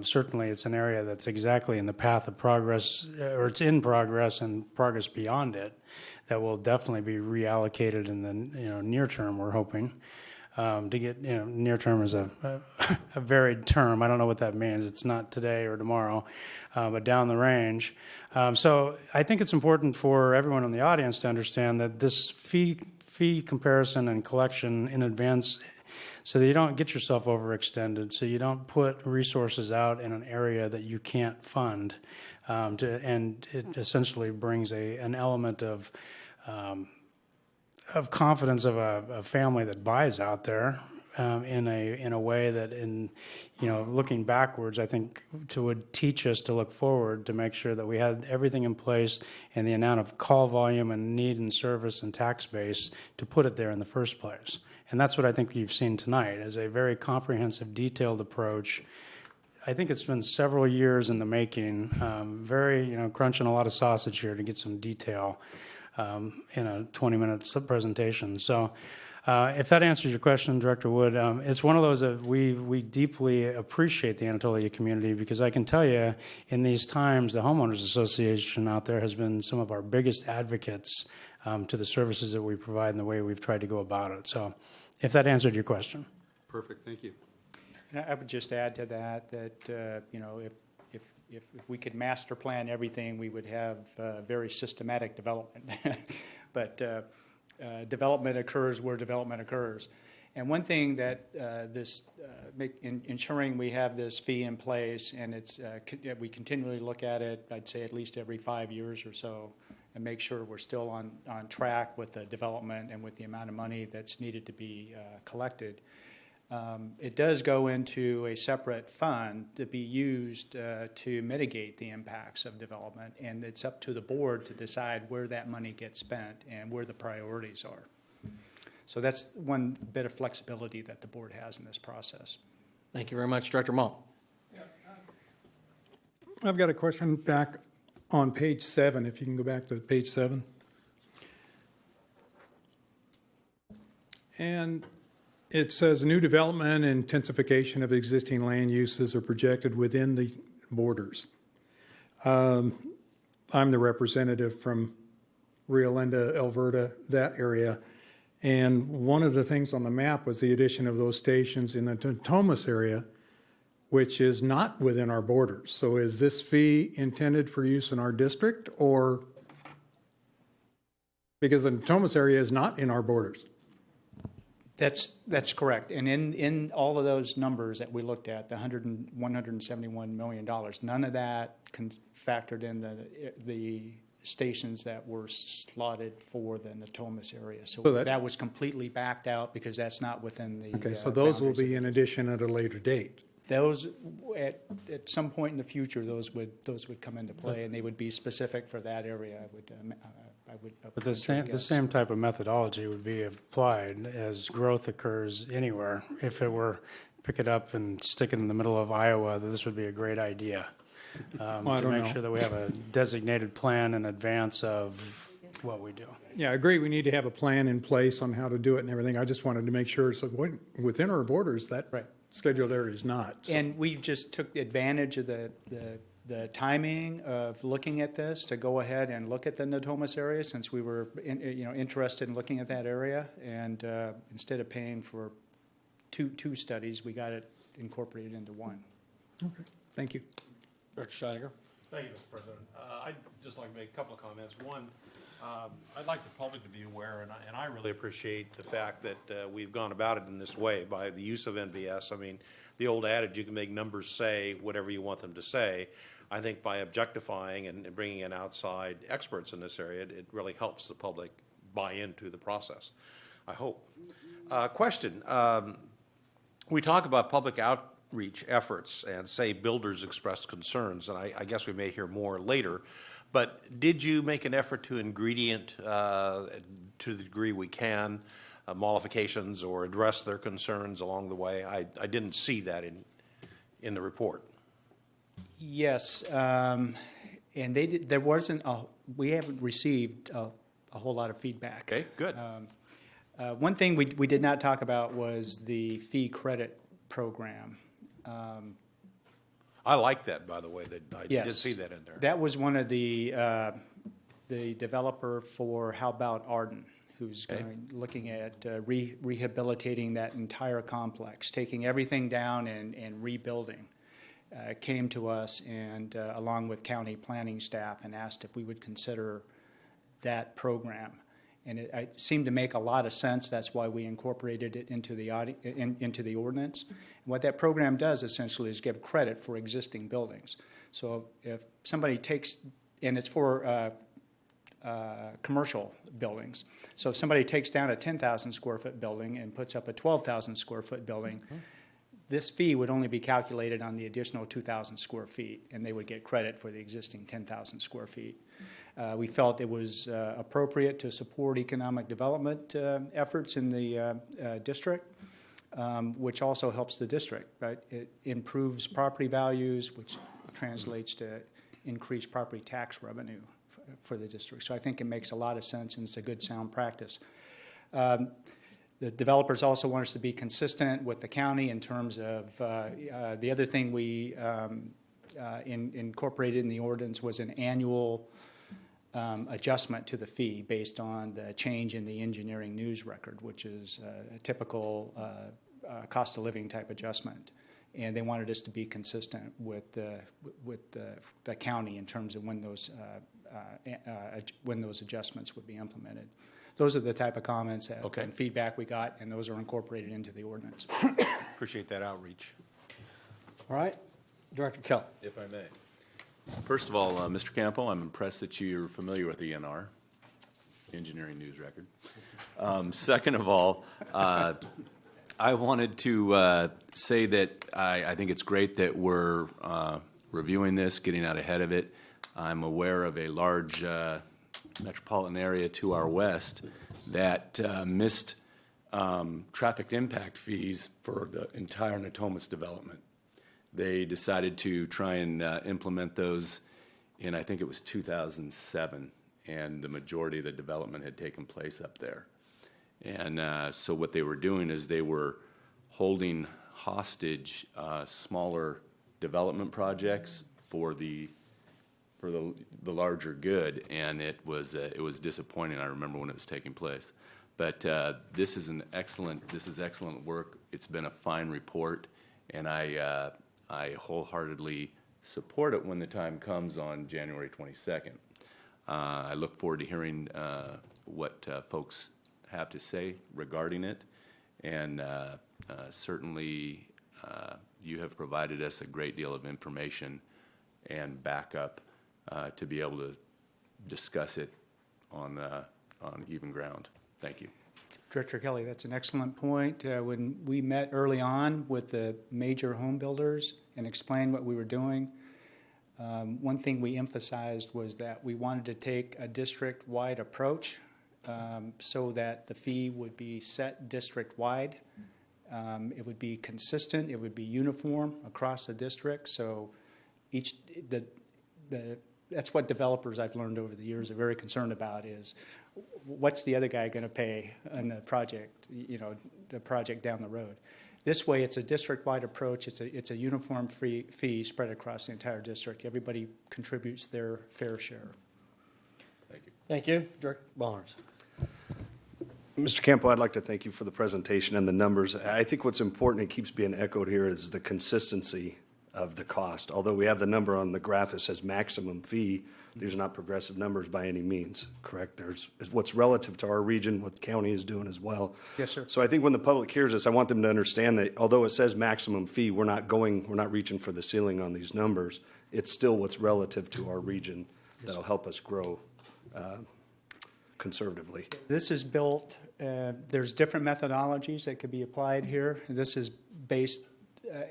Certainly, it's an area that's exactly in the path of progress, or it's in progress and progress beyond it, that will definitely be reallocated in the near term. We're hoping to get near term is a varied term. I don't know what that means. It's not today or tomorrow, but down the range. So I think it's important for everyone in the audience to understand that this fee comparison and collection in advance, so that you don't get yourself overextended, so you don't put resources out in an area that you can't fund, and it essentially brings an element of confidence of a family that buys out there, in a way that, looking backwards, I think would teach us to look forward to make sure that we had everything in place and the amount of call volume and need and service and tax base to put it there in the first place. And that's what I think you've seen tonight, is a very comprehensive, detailed approach. I think it's been several years in the making, crunching a lot of sausage here to get some detail in a 20-minute presentation. So if that answers your question, Director Wood, it's one of those that we deeply appreciate the Anatolia community, because I can tell you in these times, the Homeowners Association out there has been some of our biggest advocates to the services that we provide and the way we've tried to go about it. So if that answered your question. Perfect, thank you. And I would just add to that if we could master plan everything, we would have very systematic development. But development occurs where development occurs. And one thing that ensuring we have this fee in place, and we continually look at it, I'd say at least every 5 years or so, and make sure we're still on track with the development and with the amount of money that's needed to be collected. It does go into a separate fund to be used to mitigate the impacts of development, and it's up to the board to decide where that money gets spent and where the priorities are. So that's one bit of flexibility that the board has in this process. Thank you very much, Director Mull. I've got a question back on page 7, if you can go back to page 7. And it says new development and intensification of existing land uses are projected within the borders. I'm the representative from Rio Linda, Alberta, that area. And one of the things on the map was the addition of those stations in the Natomas area, which is not within our borders. So is this fee intended for use in our district, or because the Natomas area is not in our borders? That's correct. And in all of those numbers that we looked at, the $171 million, none of that factored in the stations that were slotted for the Natomas area. So that was completely backed out because that's not within the Okay, so those will be in addition at a later date. Those, at some point in the future, those would come into play, and they would be specific for that area. I would. But the same type of methodology would be applied as growth occurs anywhere. If it were pick it up and stick it in the middle of Iowa, this would be a great idea to make sure that we have a designated plan in advance of what we do. Yeah, I agree. We need to have a plan in place on how to do it and everything. I just wanted to make sure so within our borders that scheduled area is not. So. And we just took advantage of the timing of looking at this to go ahead and look at the Natomas area, since we were interested in looking at that area, and instead of paying for two studies, we got it incorporated into one. Okay, thank you. Director Scheidegger. Thank you, Mr. President. I'd just like to make a couple of comments. One, I'd like the public to be aware, and I really appreciate the fact that we've gone about it in this way by the use of NBS. I mean, the old adage, you can make numbers say whatever you want them to say. I think by objectifying and bringing in outside experts in this area, it really helps the public buy into the process, I hope. Question. We talk about public outreach efforts and say builders expressed concerns, and I guess we may hear more later. But did you make an effort to ingredient, to the degree we can, modifications or address their concerns along the way? I didn't see that in the report. Yes, and they did. There wasn't. We haven't received a whole lot of feedback. Okay, good. One thing we did not talk about was the fee credit program. I like that, by the way. That I Yes, did see that in there. That was one of the developer for How About Arden, who's looking at rehabilitating that entire complex, taking everything down and rebuilding. Came to us and along with county planning staff and asked if we would consider that program. And it seemed to make a lot of sense. That's why we incorporated it into the ordinance. And what that program does essentially is give credit for existing buildings. So if somebody takes, and it's for commercial buildings. So if somebody takes down a 10,000 square foot building and puts up a 12,000 square foot building, this fee would only be calculated on the additional 2,000 square feet, and they would get credit for the existing 10,000 square feet. We felt it was appropriate to support economic development efforts in the district, which also helps the district, right? It improves property values, which translates to increased property tax revenue for the district. So I think it makes a lot of sense, and it's a good sound practice. The developers also want us to be consistent with the county in terms of the other thing we incorporated in the ordinance was an annual adjustment to the fee based on the change in the engineering news record, which is a typical cost of living type adjustment. And they wanted us to be consistent with the county in terms of when those adjustments would be implemented. Those are the type of comments and feedback we got, and those are incorporated into the ordinance. Appreciate that outreach. All right, Director Kell. If I may. First of all, Mr. Campo, I'm impressed that you're familiar with ENR, Engineering News Record. Second of all, I wanted to say that I think it's great that we're reviewing this, getting out ahead of it. I'm aware of a large metropolitan area to our west that missed traffic impact fees for the entire Natomas development. They decided to try and implement those in, I think it was 2007, and the majority of the development had taken place up there. And so what they were doing is they were holding hostage smaller development projects for the larger good, and it was disappointing. I remember when it was taking place. But this is excellent work. It's been a fine report, and I wholeheartedly support it when the time comes on January 22nd. I look forward to hearing what folks have to say regarding it, and certainly you have provided us a great deal of information and backup to be able to discuss it on even ground. Thank you. Director Kelly, that's an excellent point. When we met early on with the major home builders and explained what we were doing, one thing we emphasized was that we wanted to take a district-wide approach so that the fee would be set district-wide. It would be consistent. It would be uniform across the district. So that's what developers I've learned over the years are very concerned about is what's the other guy going to pay on the project, the project down the road. This way, it's a district-wide approach. It's a uniform fee spread across the entire district. Everybody contributes their fair share. Thank you. Thank you. Director Barnes. Mr. Campo, I'd like to thank you for the presentation and the numbers. I think what's important, it keeps being echoed here, is the consistency of the cost. Although we have the number on the graph that says maximum fee, these are not progressive numbers by any means, correct? There's what's relative to our region, what the county is doing as well. Yes, sir. So I think when the public hears this, I want them to understand that although it says maximum fee, we're not reaching for the ceiling on these numbers. It's still what's relative to our region that'll help us grow conservatively. This is built, there's different methodologies that could be applied here. This is based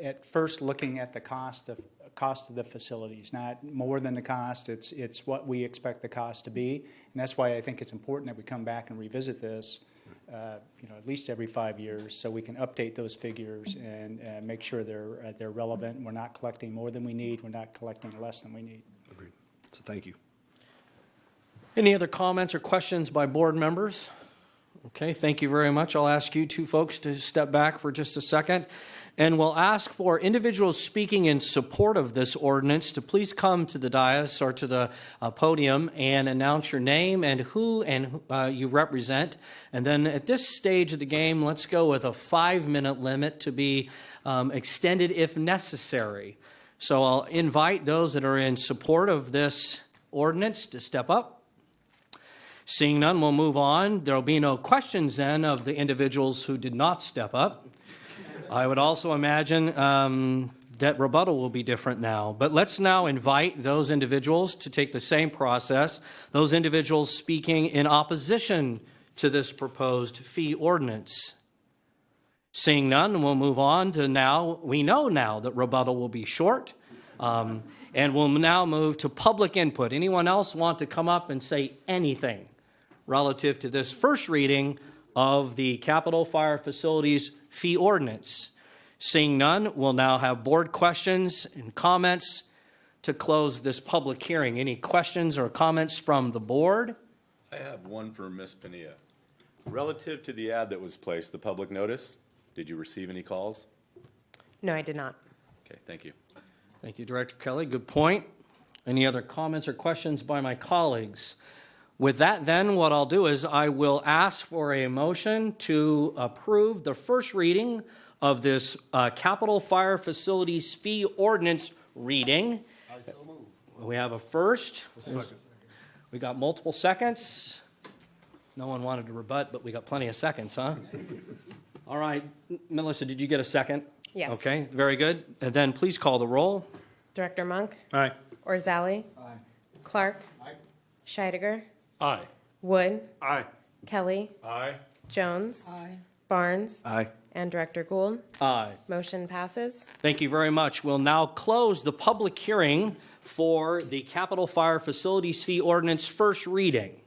at first looking at the cost of the facilities, not more than the cost. It's what we expect the cost to be, and that's why I think it's important that we come back and revisit this, at least every 5 years, so we can update those figures and make sure they're relevant. We're not collecting more than we need. We're not collecting less than we need. Agreed. So thank you. Any other comments or questions by board members? Okay, thank you very much. I'll ask you two folks to step back for just a second. And we'll ask for individuals speaking in support of this ordinance to please come to the dais or to the podium and announce your name and who you represent. And then at this stage of the game, let's go with a 5-minute limit to be extended if necessary. So I'll invite those that are in support of this ordinance to step up. Seeing none, we'll move on. There will be no questions then of the individuals who did not step up. I would also imagine that rebuttal will be different now. But let's now invite those individuals to take the same process, those individuals speaking in opposition to this proposed fee ordinance. Seeing none, we'll move on to now, we know now that rebuttal will be short. And we'll now move to public input. Anyone else want to come up and say anything relative to this first reading of the Capitol Fire Facilities Fee Ordinance? Seeing none, we'll now have board questions and comments to close this public hearing. Any questions or comments from the board? I have one for Ms. Pania. Relative to the ad that was placed, the public notice, did you receive any calls? No, I did not. Okay, thank you. Thank you, Director Kelly. Good point. Any other comments or questions by my colleagues? With that, then, what I'll do is I will ask for a motion to approve the first reading of this Capitol Fire Facilities Fee Ordinance reading. I so move. We have a first. We got multiple seconds. No one wanted to rebut, but we got plenty of seconds, huh? All right. Melissa, did you get a second? Yes. Okay, very good. And then please call the roll. Director Monk? Aye. Orzali? Aye. Clark? Aye. Scheidegger? Aye. Wood? Aye. Kelly? Aye. Jones? Aye. Barnes? Aye. And Director Gould? Aye. Motion passes. Thank you very much. We'll now close the public hearing for the Capitol Fire Facilities Fee Ordinance first reading.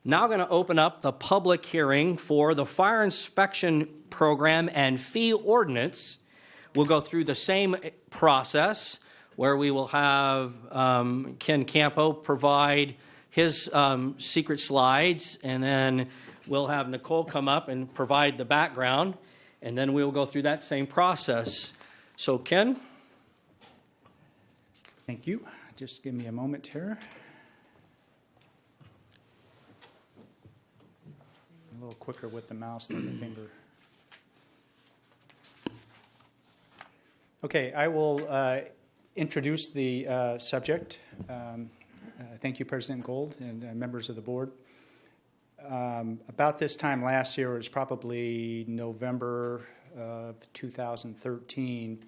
Now going to open up the public hearing for the Fire Inspection Program and Fee Ordinance. We'll go through the same process where we will have Ken Campo provide his secret slides, and then we'll have Nicole come up and provide the background, and then we'll go through that same process. So, Ken? Thank you. Just give me a moment here. A little quicker with the mouse than the finger. Okay, I will introduce the subject. Thank you, President Gould and members of the board. About this time last year, it was probably November of 2013,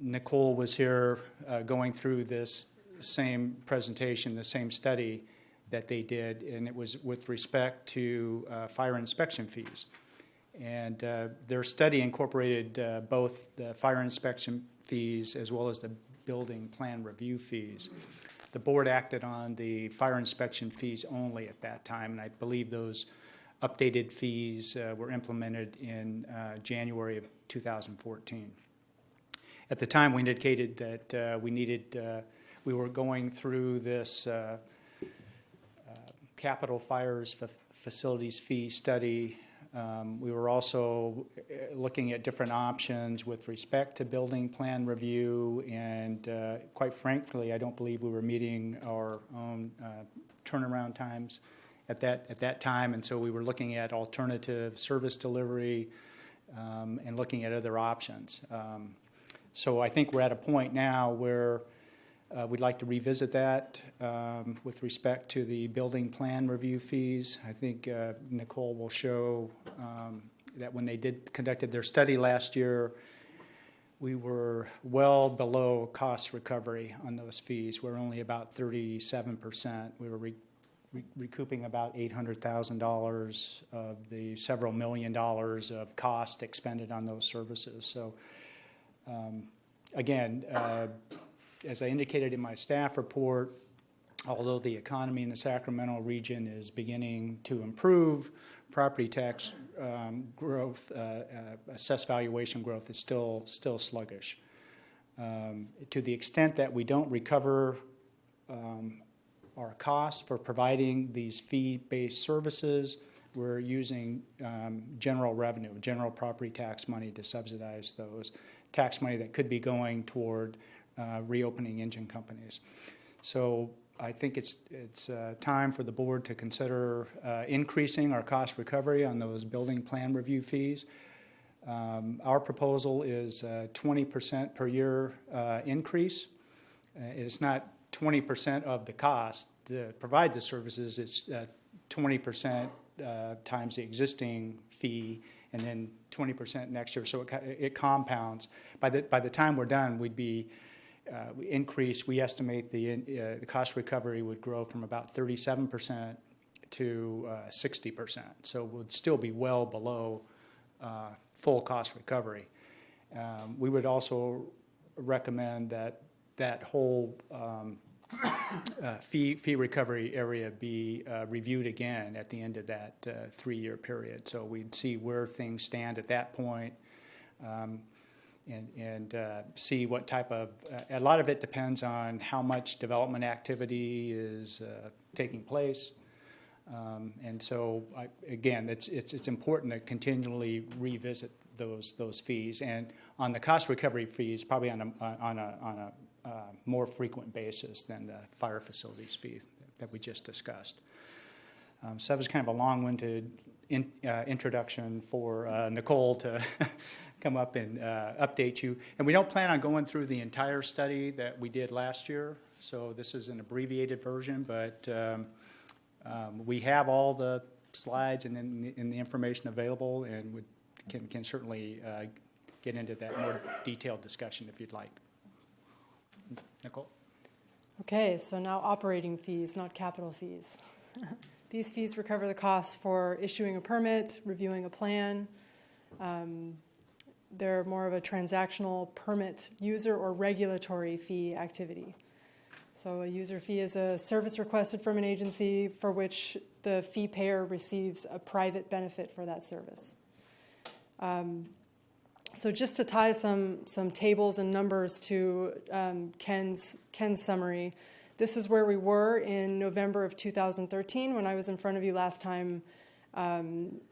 Nicole was here going through this same presentation, the same study that they did, and it was with respect to fire inspection fees. And their study incorporated both the fire inspection fees as well as the building plan review fees. The board acted on the fire inspection fees only at that time, and I believe those updated fees were implemented in January of 2014. At the time, we indicated that we were going through this Capitol Fires Facilities Fee Study. We were also looking at different options with respect to building plan review, and quite frankly, I don't believe we were meeting our own turnaround times at that time, and so we were looking at alternative service delivery and looking at other options. So I think we're at a point now where we'd like to revisit that with respect to the building plan review fees. I think Nicole will show that when they conducted their study last year, we were well below cost recovery on those fees. We're only about 37%. We were recouping about $800,000 of the several $1 million of cost expended on those services. So again, as I indicated in my staff report, although the economy in the Sacramento region is beginning to improve, property tax growth, assessed valuation growth is still sluggish. To the extent that we don't recover our costs for providing these fee-based services, we're using general revenue, general property tax money to subsidize those, tax money that could be going toward reopening engine companies. So I think it's time for the board to consider increasing our cost recovery on those building plan review fees. Our proposal is 20% per year increase. It's not 20% of the cost to provide the services. It's 20% times the existing fee and then 20% next year. So it compounds. By the time we're done, we'd be we estimate the cost recovery would grow from about 37% to 60%. So it would still be well below full cost recovery. We would also recommend that whole fee recovery area be reviewed again at the end of that 3-year period. So we'd see where things stand at that point, and see what type of, a lot of it depends on how much development activity is taking place. And so, again, it's important to continually revisit those fees, and on the cost recovery fees, probably on a more frequent basis than the fire facilities fee that we just discussed. So that was kind of a long-winded introduction for Nicole to come up and update you. And we don't plan on going through the entire study that we did last year, so this is an abbreviated version, but we have all the slides and the information available, and can certainly get into that more detailed discussion if you'd like. Nicole? Okay, so now operating fees, not capital fees. These fees recover the costs for issuing a permit, reviewing a plan. They're more of a transactional permit user or regulatory fee activity. So a user fee is a service requested from an agency for which the fee payer receives a private benefit for that service. So just to tie some tables and numbers to Ken's summary, this is where we were in November of 2013 when I was in front of you last time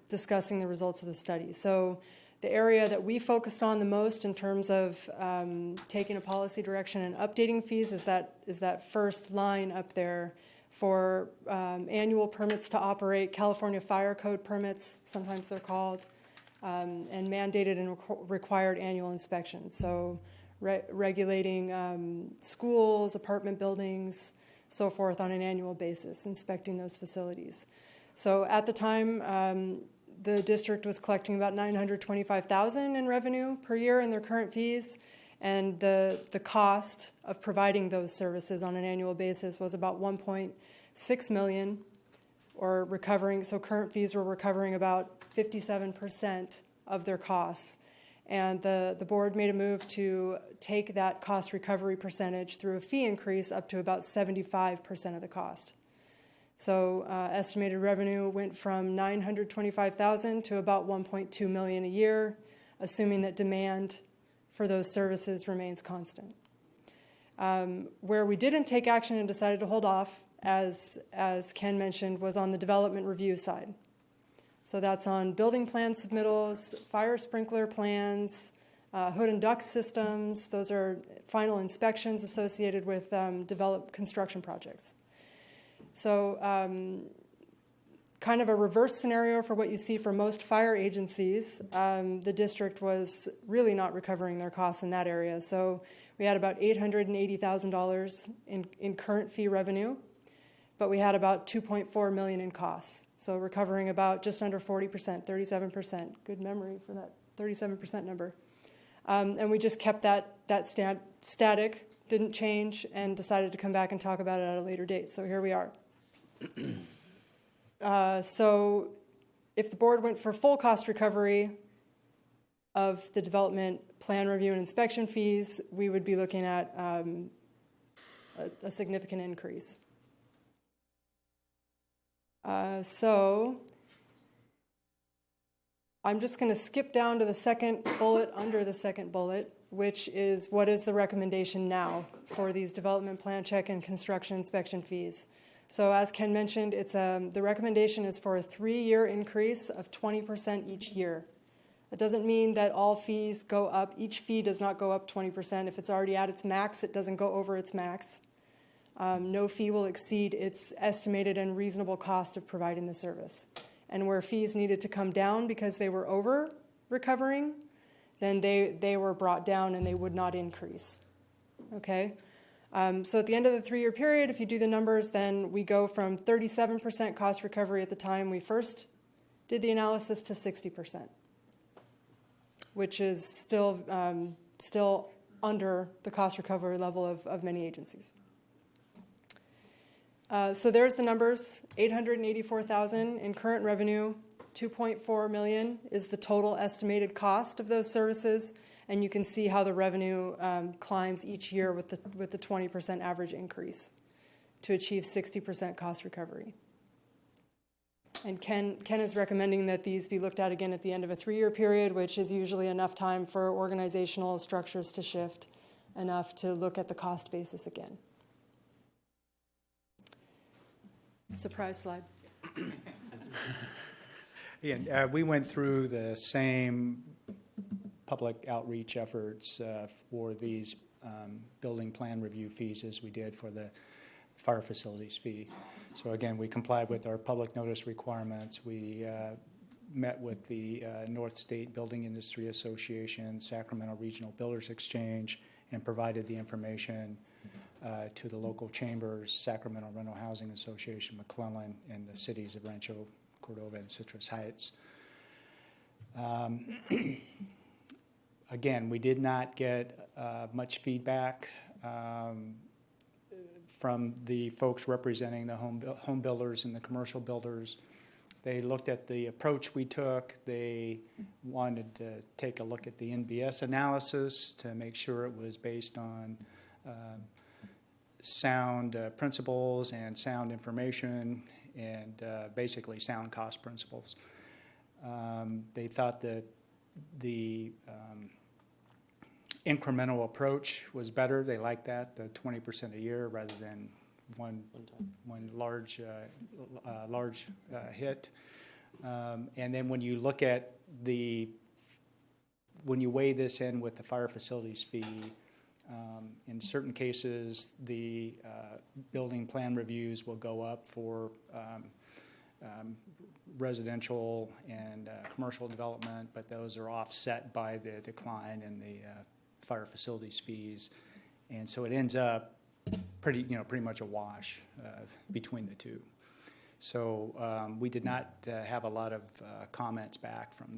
discussing the results of the study. So the area that we focused on the most in terms of taking a policy direction and updating fees is that first line up there for annual permits to operate, California Fire Code permits, sometimes they're called, and mandated and required annual inspections. So regulating schools, apartment buildings, so forth on an annual basis, inspecting those facilities. So at the time, the district was collecting about $925,000 in revenue per year in their current fees, and the cost of providing those services on an annual basis was about $1.6 million, or recovering. So current fees were recovering about 57% of their costs, and the board made a move to take that cost recovery percentage through a fee increase up to about 75% of the cost. So estimated revenue went from $925,000 to about $1.2 million a year, assuming that demand for those services remains constant. Where we didn't take action and decided to hold off, as Ken mentioned, was on the development review side. So that's on building plan submittals, fire sprinkler plans, hood and duct systems. Those are final inspections associated with developed construction projects. So kind of a reverse scenario for what you see for most fire agencies. The district was really not recovering their costs in that area. So we had about $880,000 in current fee revenue, but we had about $2.4 million in costs. So recovering about just under 40%, 37%. Good memory for that 37% number. And we just kept that static, didn't change, and decided to come back and talk about it at a later date. So here we are. So if the board went for full cost recovery of the development plan review and inspection fees, we would be looking at a significant increase. So I'm just going to skip down to the second bullet under the second bullet, which is what is the recommendation now for these development plan check and construction inspection fees. So as Ken mentioned, it's the recommendation is for a 3-year increase of 20% each year. That doesn't mean that all fees go up. Each fee does not go up 20%. If it's already at its max, it doesn't go over its max. No fee will exceed its estimated and reasonable cost of providing the service. And where fees needed to come down because they were over recovering, then they were brought down and they would not increase. Okay? So at the end of the 3-year period, if you do the numbers, then we go from 37% cost recovery at the time we first did the analysis to 60%. which is still under the cost recovery level of many agencies. So there's the numbers: 884,000 in current revenue, 2.4 million is the total estimated cost of those services, and you can see how the revenue climbs each year with the 20% average increase to achieve 60% cost recovery. And Ken is recommending that these be looked at again at the end of a 3-year period, which is usually enough time for organizational structures to shift, enough to look at the cost basis again. Surprise slide. We went through the same public outreach efforts for these building plan review fees as we did for the fire facilities fee. So again, we complied with our public notice requirements. We met with the North State Building Industry Association, Sacramento Regional Builders Exchange, and provided the information to the local chambers, Sacramento Rental Housing Association, McClellan, and the cities of Rancho Cordova and Citrus Heights. Again, we did not get much feedback from the folks representing the home builders and the commercial builders. They looked at the approach we took. They wanted to take a look at the NBS analysis to make sure it was based on sound principles and sound information and basically sound cost principles. They thought that the incremental approach was better. They liked that, the 20% a year rather than one large hit. And then when you look at when you weigh this in with the fire facilities fee, in certain cases, the building plan reviews will go up for residential and commercial development, but those are offset by the decline in the fire facilities fees, and so it ends up pretty much a wash between the two. So we did not have a lot of comments back from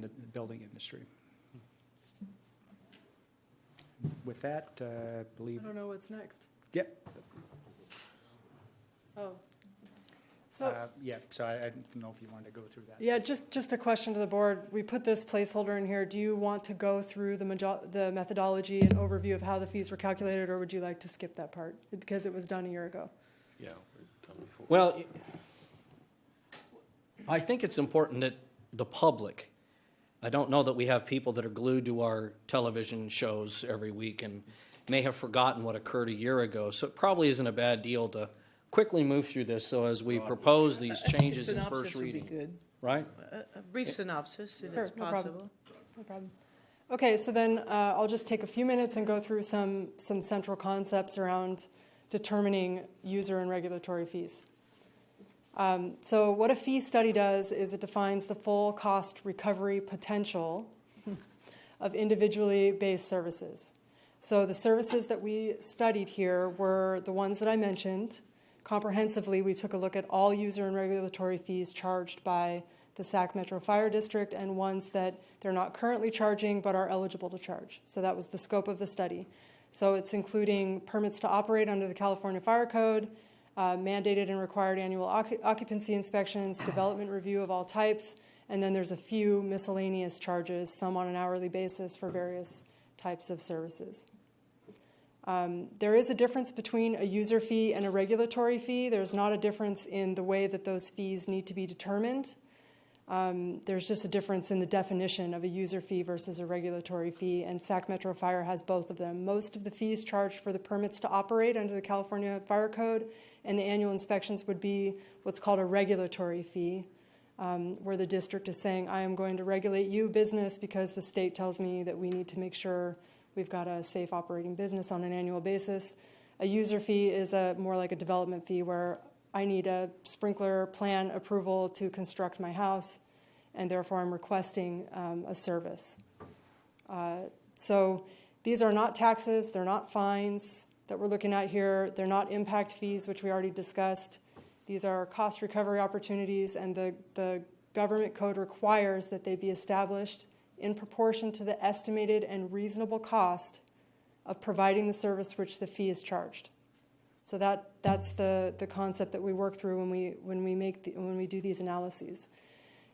the building industry. With that, I believe. I don't know what's next. Yep. Oh. So, so I don't know if you wanted to go through that. yeah, just a question to the board. We put this placeholder in here. Do you want to go through the methodology and overview of how the fees were calculated, or would you like to skip that part because it was done a year ago? Yeah. we've done before. Well, I think it's important that the public, I don't know that we have people that are glued to our television shows every week and may have forgotten what occurred a year ago. So it probably isn't a bad deal to quickly move through this so as we propose these changes in first reading. Synopsis would be good. Right? A brief synopsis, if Sure, it's no problem. possible. No problem. Okay, so then I'll just take a few minutes and go through some central concepts around determining user and regulatory fees. So what a fee study does is it defines the full cost recovery potential of individually based services. So the services that we studied here were the ones that I mentioned. Comprehensively, we took a look at all user and regulatory fees charged by the Sac Metro Fire District and ones that they're not currently charging but are eligible to charge. So that was the scope of the study. So it's including permits to operate under the California Fire Code, mandated and required annual occupancy inspections, development review of all types, and then there's a few miscellaneous charges, some on an hourly basis for various types of services. There is a difference between a user fee and a regulatory fee. There's not a difference in the way that those fees need to be determined. There's just a difference in the definition of a user fee versus a regulatory fee, and Sac Metro Fire has both of them. Most of the fees charged for the permits to operate under the California Fire Code and the annual inspections would be what's called a regulatory fee, where the district is saying, I am going to regulate you, business, because the state tells me that we need to make sure we've got a safe operating business on an annual basis. A user fee is more like a development fee where I need a sprinkler plan approval to construct my house, and therefore I'm requesting a service. So these are not taxes, they're not fines that we're looking at here. They're not impact fees, which we already discussed. These are cost recovery opportunities, and the government code requires that they be established in proportion to the estimated and reasonable cost of providing the service for which the fee is charged. So that's the concept that we work through when we do these analyses.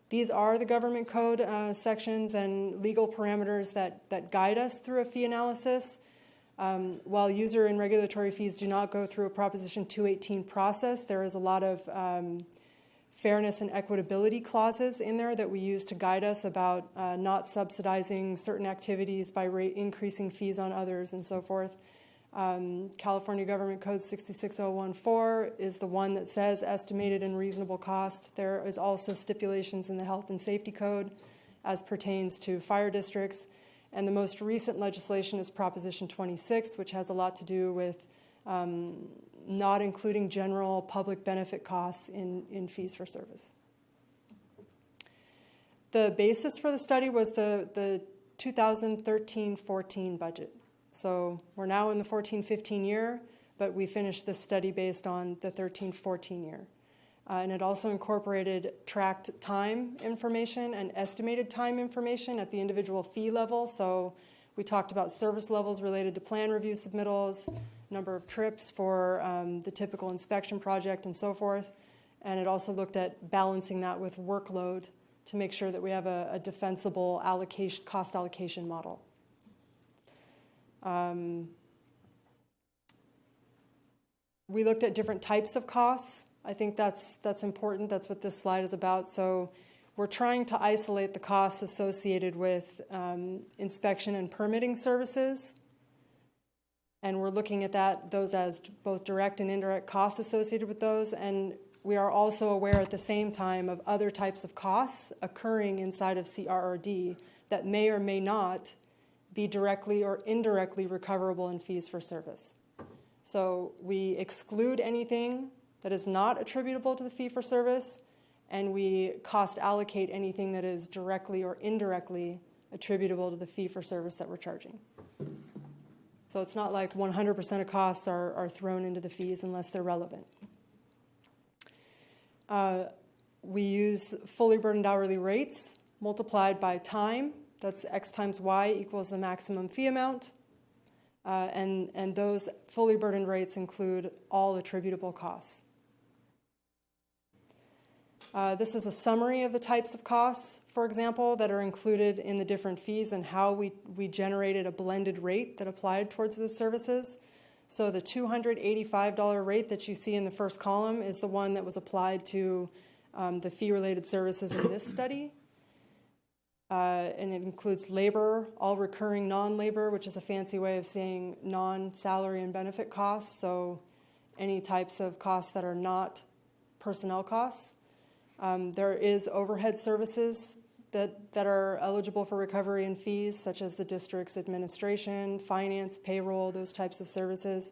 These are the government code sections and legal parameters that guide us through a fee analysis. While user and regulatory fees do not go through a Proposition 218 process, there is a lot of fairness and equitability clauses in there that we use to guide us about not subsidizing certain activities by increasing fees on others and so forth. California Government Code 66014 is the one that says estimated and reasonable cost. There is also stipulations in the Health and Safety Code as pertains to fire districts. And the most recent legislation is Proposition 26, which has a lot to do with not including general public benefit costs in fees for service. The basis for the study was the 2013-14 budget. So we're now in the 14-15 year, but we finished this study based on the 13-14 year. And it also incorporated tracked time information and estimated time information at the individual fee level. So we talked about service levels related to plan review submittals, number of trips for the typical inspection project, and so forth. And it also looked at balancing that with workload to make sure that we have a defensible cost allocation model. We looked at different types of costs. I think that's important. That's what this slide is about. So we're trying to isolate the costs associated with inspection and permitting services. And we're looking at those as both direct and indirect costs associated with those. And we are also aware at the same time of other types of costs occurring inside of CRRD that may or may not be directly or indirectly recoverable in fees for service. So we exclude anything that is not attributable to the fee for service, and we cost allocate anything that is directly or indirectly attributable to the fee for service that we're charging. So it's not like 100% of costs are thrown into the fees unless they're relevant. We use fully burdened hourly rates multiplied by time. That's X times Y equals the maximum fee amount. And those fully burdened rates include all attributable costs. This is a summary of the types of costs, for example, that are included in the different fees and how we generated a blended rate that applied towards those services. So the $285 rate that you see in the first column is the one that was applied to the fee-related services in this study. And it includes labor, all recurring non-labor, which is a fancy way of saying non-salary and benefit costs, so any types of costs that are not personnel costs. There is overhead services that are eligible for recovery and fees, such as the district's administration, finance, payroll, those types of services.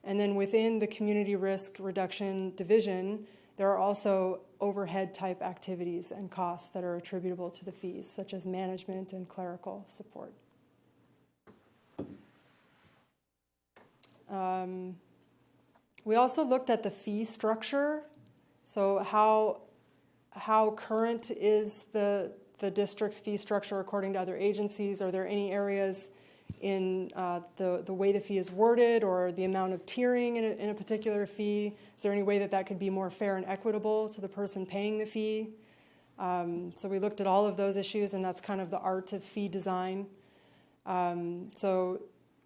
And then within the community risk reduction division, there are also overhead type activities and costs that are attributable to the fees, such as management and clerical support. We also looked at the fee structure. So how current is the district's fee structure according to other agencies? Are there any areas in the way the fee is worded or the amount of tiering in a particular fee? Is there any way that could be more fair and equitable to the person paying the fee? So we looked at all of those issues, and that's kind of the art of fee design. So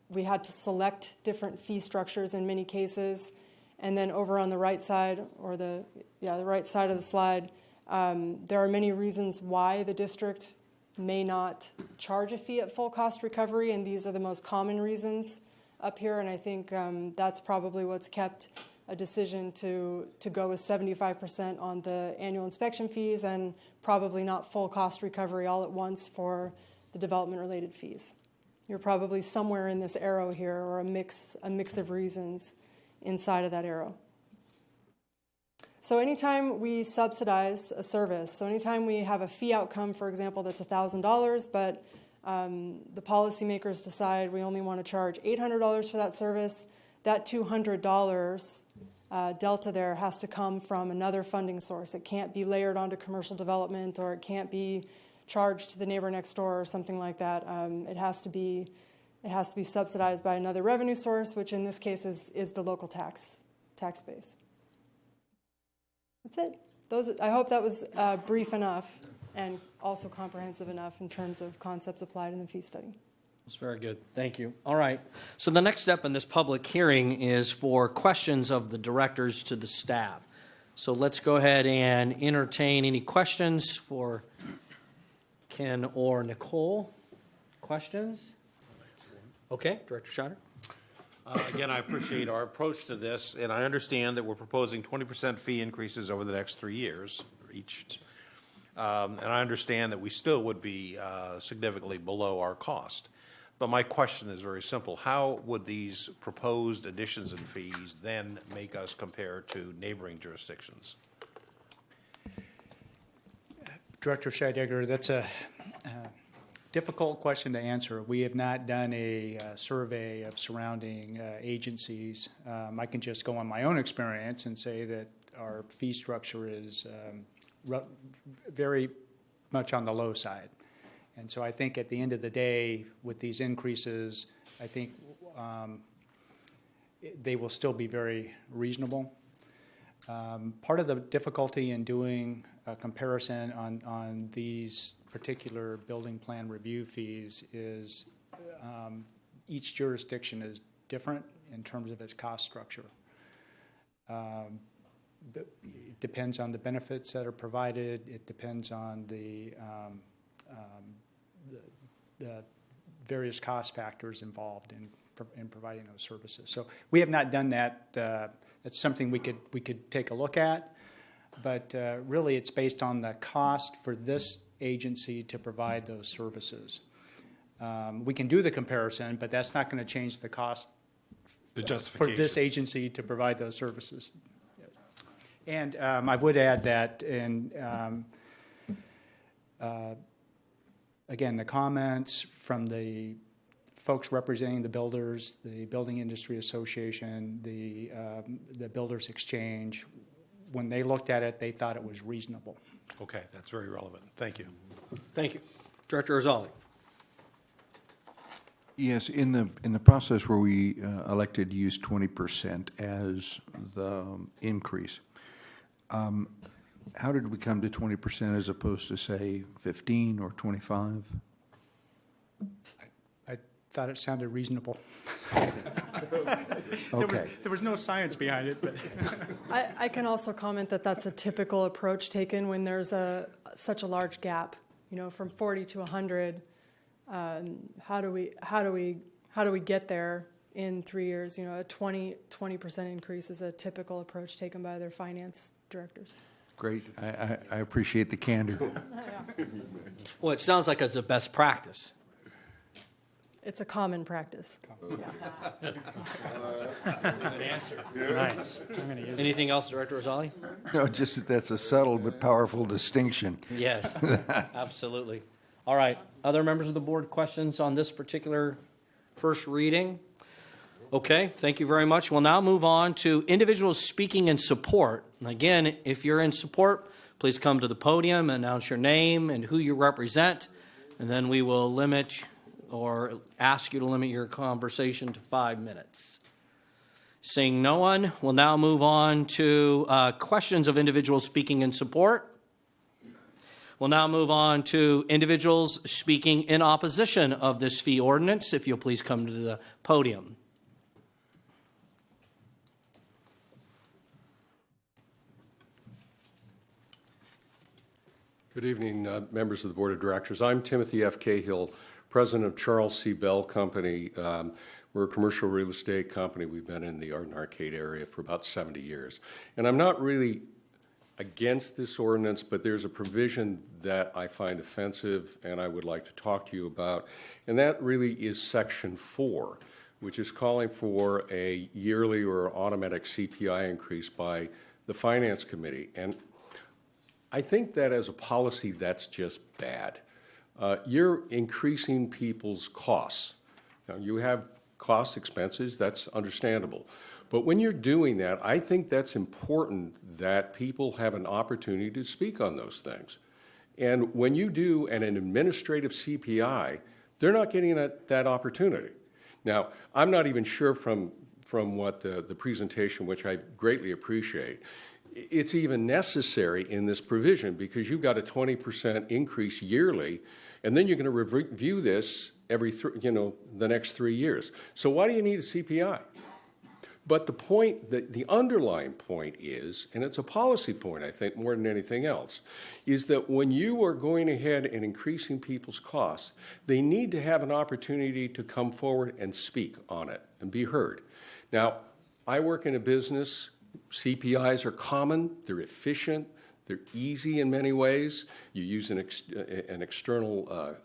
we had to select different fee structures in many cases. And then over on the right side, or the right side of the slide, there are many reasons why the district may not charge a fee at full cost recovery, and these are the most common reasons up here, and I think that's probably what's kept a decision to go with 75% on the annual inspection fees and probably not full cost recovery all at once for the development-related fees. You're probably somewhere in this arrow here, or a mix of reasons inside of that arrow. So anytime we subsidize a service, so anytime we have a fee outcome, for example, that's $1,000, but the policymakers decide we only want to charge $800 for that service, that $200 delta there has to come from another funding source. It can't be layered onto commercial development, or it can't be charged to the neighbor next door or something like that. It has to be subsidized by another revenue source, which in this case is the local tax base. That's it. I hope that was brief enough and also comprehensive enough in terms of concepts applied in the fee study. That's very good. Thank you. All right. So the next step in this public hearing is for questions of the directors to the staff. So let's go ahead and entertain any questions for Ken or Nicole. Questions? Okay, Director Scheider. Again, I appreciate our approach to this, and I understand that we're proposing 20% fee increases over the next 3 years each. And I understand that we still would be significantly below our cost. But my question is very simple. How would these proposed additions and fees then make us compare to neighboring jurisdictions? Director Scheidegger, that's a difficult question to answer. We have not done a survey of surrounding agencies. I can just go on my own experience and say that our fee structure is very much on the low side. And so I think at the end of the day, with these increases, I think they will still be very reasonable. Part of the difficulty in doing a comparison on these particular building plan review fees is each jurisdiction is different in terms of its cost structure. It depends on the benefits that are provided. It depends on the various cost factors involved in providing those services. So we have not done that. That's something we could take a look at, but really it's based on the cost for this agency to provide those services. We can do the comparison, but that's not going to change the cost for this agency to provide those services. And I would add that again, the comments from the folks representing the builders, the Building Industry Association, the Builders Exchange, when they looked at it, they thought it was reasonable. Okay, that's very relevant. Thank you. Thank you. Director Arzali. Yes, in the process where we elected to use 20% as the increase, how did we come to 20% as opposed to, say, 15 or 25? I thought it sounded reasonable. Okay. There was no science behind it, but I can also comment that that's a typical approach taken when there's such a large gap, from 40 to 100. How do we get there in 3 years? A 20% increase is a typical approach taken by their finance directors. Great. I appreciate the candor. Well, it sounds like it's a best practice. It's a common practice. Good answer. Nice. I'm going to use Anything else, Director Arzali? No, just that that's a subtle but powerful distinction. Yes, absolutely. All right. Other members of the board, questions on this particular first reading? Okay, thank you very much. We'll now move on to individuals speaking in support. Again, if you're in support, please come to the podium, announce your name and who you represent, and then we will limit or ask you to limit your conversation to 5 minutes. Seeing no one, we'll now move on to questions of individuals speaking in support. We'll now move on to individuals speaking in opposition of this fee ordinance. If you'll please come to the podium. Good evening, members of the Board of Directors. I'm Timothy F. Cahill, president of Charles C. Bell Company. We're a commercial real estate company. We've been in the Art and Arcade area for about 70 years. And I'm not really against this ordinance, but there's a provision that I find offensive and I would like to talk to you about. And that really is Section 4, which is calling for a yearly or automatic CPI increase by the Finance Committee. And I think that as a policy, that's just bad. You're increasing people's costs. Now, you have cost expenses, that's understandable. But when you're doing that, I think that's important that people have an opportunity to speak on those things. And when you do an administrative CPI, they're not getting that opportunity. Now, I'm not even sure from what the presentation, which I greatly appreciate, it's even necessary in this provision because you've got a 20% increase yearly, and then you're going to review this every the next 3 years. So why do you need a CPI? But the point, the underlying point is, and it's a policy point, I think, more than anything else, is that when you are going ahead and increasing people's costs, they need to have an opportunity to come forward and speak on it and be heard. Now, I work in a business. CPIs are common. They're efficient. They're easy in many ways. You use an external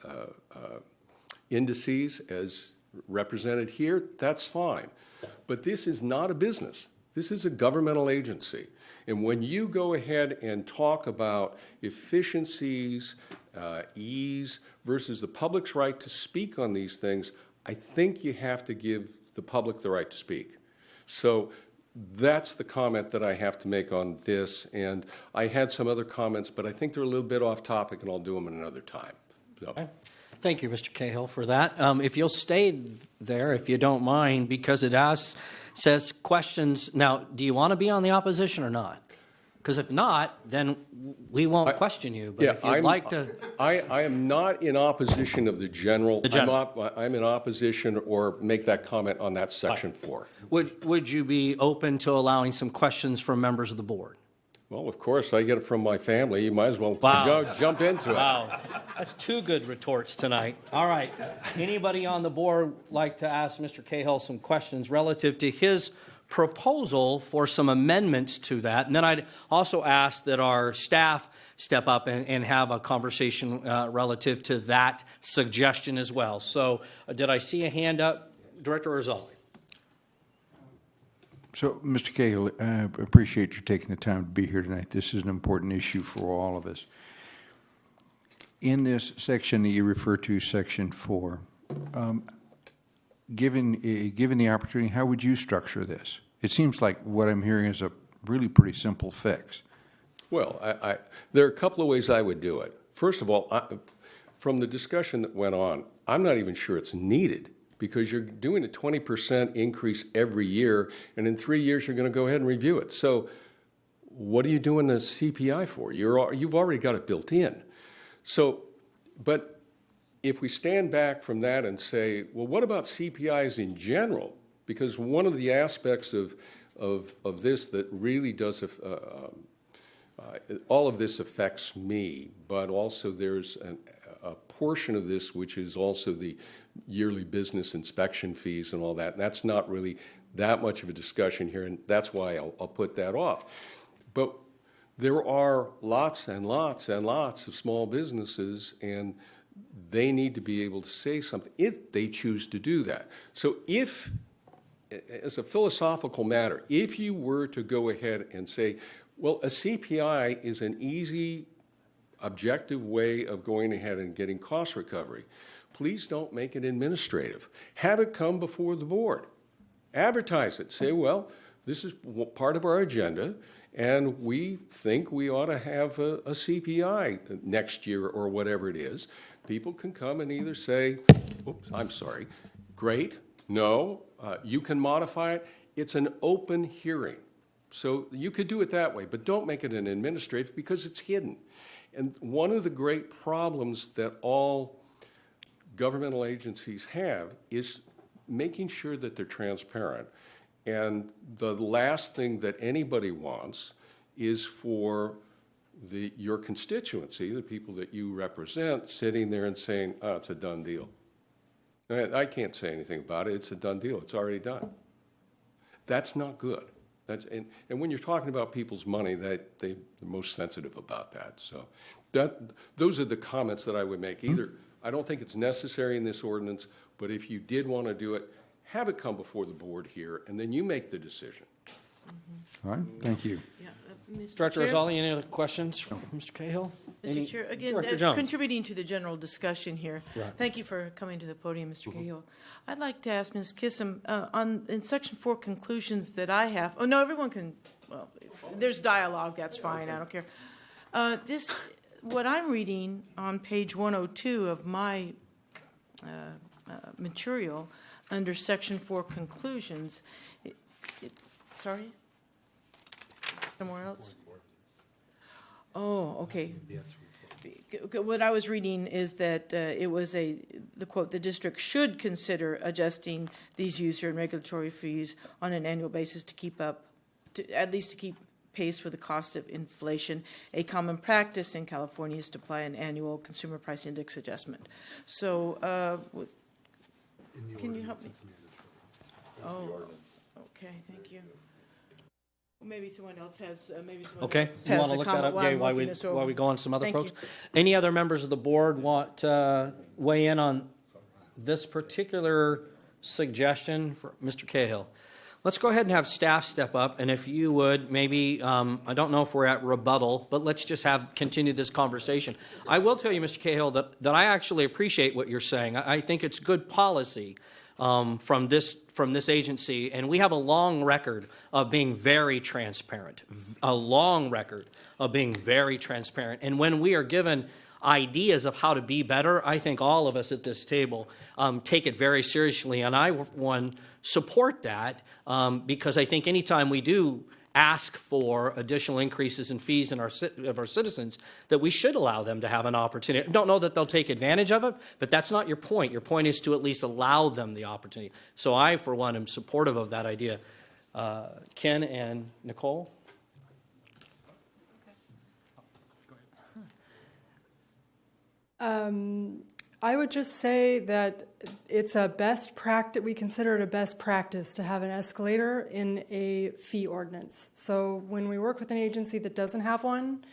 indices as represented here. That's fine. But this is not a business. This is a governmental agency. And when you go ahead and talk about efficiencies, ease versus the public's right to speak on these things, I think you have to give the public the right to speak. So that's the comment that I have to make on this. And I had some other comments, but I think they're a little bit off topic, and I'll do them at another time. So. Okay. Thank you, Mr. Cahill, for that. If you'll stay there, if you don't mind, because it says questions. Now, do you want to be on the opposition or not? Because if not, then we won't question you. But if you'd like to. I am not in opposition of the general. I'm in opposition or make that comment on that section 4. Would you be open to allowing some questions from members of the board? Well, of course, I get it from my family. You might as well jump into it. Wow, that's 2 good retorts tonight. All right, anybody on the board like to ask Mr. Cahill some questions relative to his proposal for some amendments to that? And then I'd also ask that our staff step up and have a conversation relative to that suggestion as well. So did I see a hand up? Director Orzali. So, Mr. Cahill, I appreciate you taking the time to be here tonight. This is an important issue for all of us. In this section that you refer to, Section 4, given the opportunity, how would you structure this? It seems like what I'm hearing is a really pretty simple fix. Well, there are a couple of ways I would do it. First of all, from the discussion that went on, I'm not even sure it's needed, because you're doing a 20% increase every year, and in 3 years you're going to go ahead and review it. So what are you doing the CPI for? You've already got it built in. So, but if we stand back from that and say, well, what about CPIs in general? Because one of the aspects of this that really does, all of this affects me, but also there's a portion of this which is also the yearly business inspection fees and all that. And that's not really that much of a discussion here, and that's why I'll put that off. But there are lots and lots and lots of small businesses, and they need to be able to say something if they choose to do that. So if, as a philosophical matter, if you were to go ahead and say, well, a CPI is an easy, objective way of going ahead and getting cost recovery, please don't make it administrative. Have it come before the board. Advertise it. Say, well, this is part of our agenda, and we think we ought to have a CPI next year or whatever it is. People can come and either say, oops, I'm sorry, great, no, you can modify it. It's an open hearing. So you could do it that way, but don't make it an administrative because it's hidden. And one of the great problems that all governmental agencies have is making sure that they're transparent. And the last thing that anybody wants is for your constituency, the people that you represent, sitting there and saying, oh, it's a done deal. I can't say anything about it. It's a done deal. It's already done. That's not good. And when you're talking about people's money, they're most sensitive about that. So those are the comments that I would make. Either I don't think it's necessary in this ordinance, but if you did want to do it, have it come before the board here, and then you make the decision. All right, thank you. Yeah, Mr. Director Chair? Orzali, any other questions from Mr. Cahill? Mr. Chair, again, Director Jones. contributing to the general discussion here. Right. Thank you for coming to the podium, Mr. Cahill. I'd like to ask Ms. Kissam, in Section 4 conclusions that I have, oh, no, everyone can, well, there's dialogue, that's fine, I don't care. what I'm reading on page 102 of my material, under Section 4 conclusions, sorry? Somewhere else? Oh, okay. What I was reading is that it was the quote, "The district should consider adjusting these user and regulatory fees on an annual basis to keep up, at least to keep pace with the cost of inflation. A common practice in California is to apply an annual consumer price index adjustment." So, can you help me? Oh, okay, thank you. Well, maybe someone else has, Okay, you want to look that up, Gay, while we go on some other folks? Any other members of the board want to weigh in on this particular suggestion for Mr. Cahill? Let's go ahead and have staff step up, and if you would, maybe, I don't know if we're at rebuttal, but let's just continue this conversation. I will tell you, Mr. Cahill, that I actually appreciate what you're saying. I think it's good policy from this agency, and we have a long record of being very transparent, And when we are given ideas of how to be better, I think all of us at this table take it very seriously, and I, support that because I think anytime we do ask for additional increases in fees of our citizens, that we should allow them to have an opportunity. I don't know that they'll take advantage of it, but that's not your point. Your point is to at least allow them the opportunity. So I, for one, am supportive of that idea. Ken and Nicole? I would just say that it's a best practice. We consider it a best practice to have an escalator in a fee ordinance. So when we work with an agency that doesn't have one,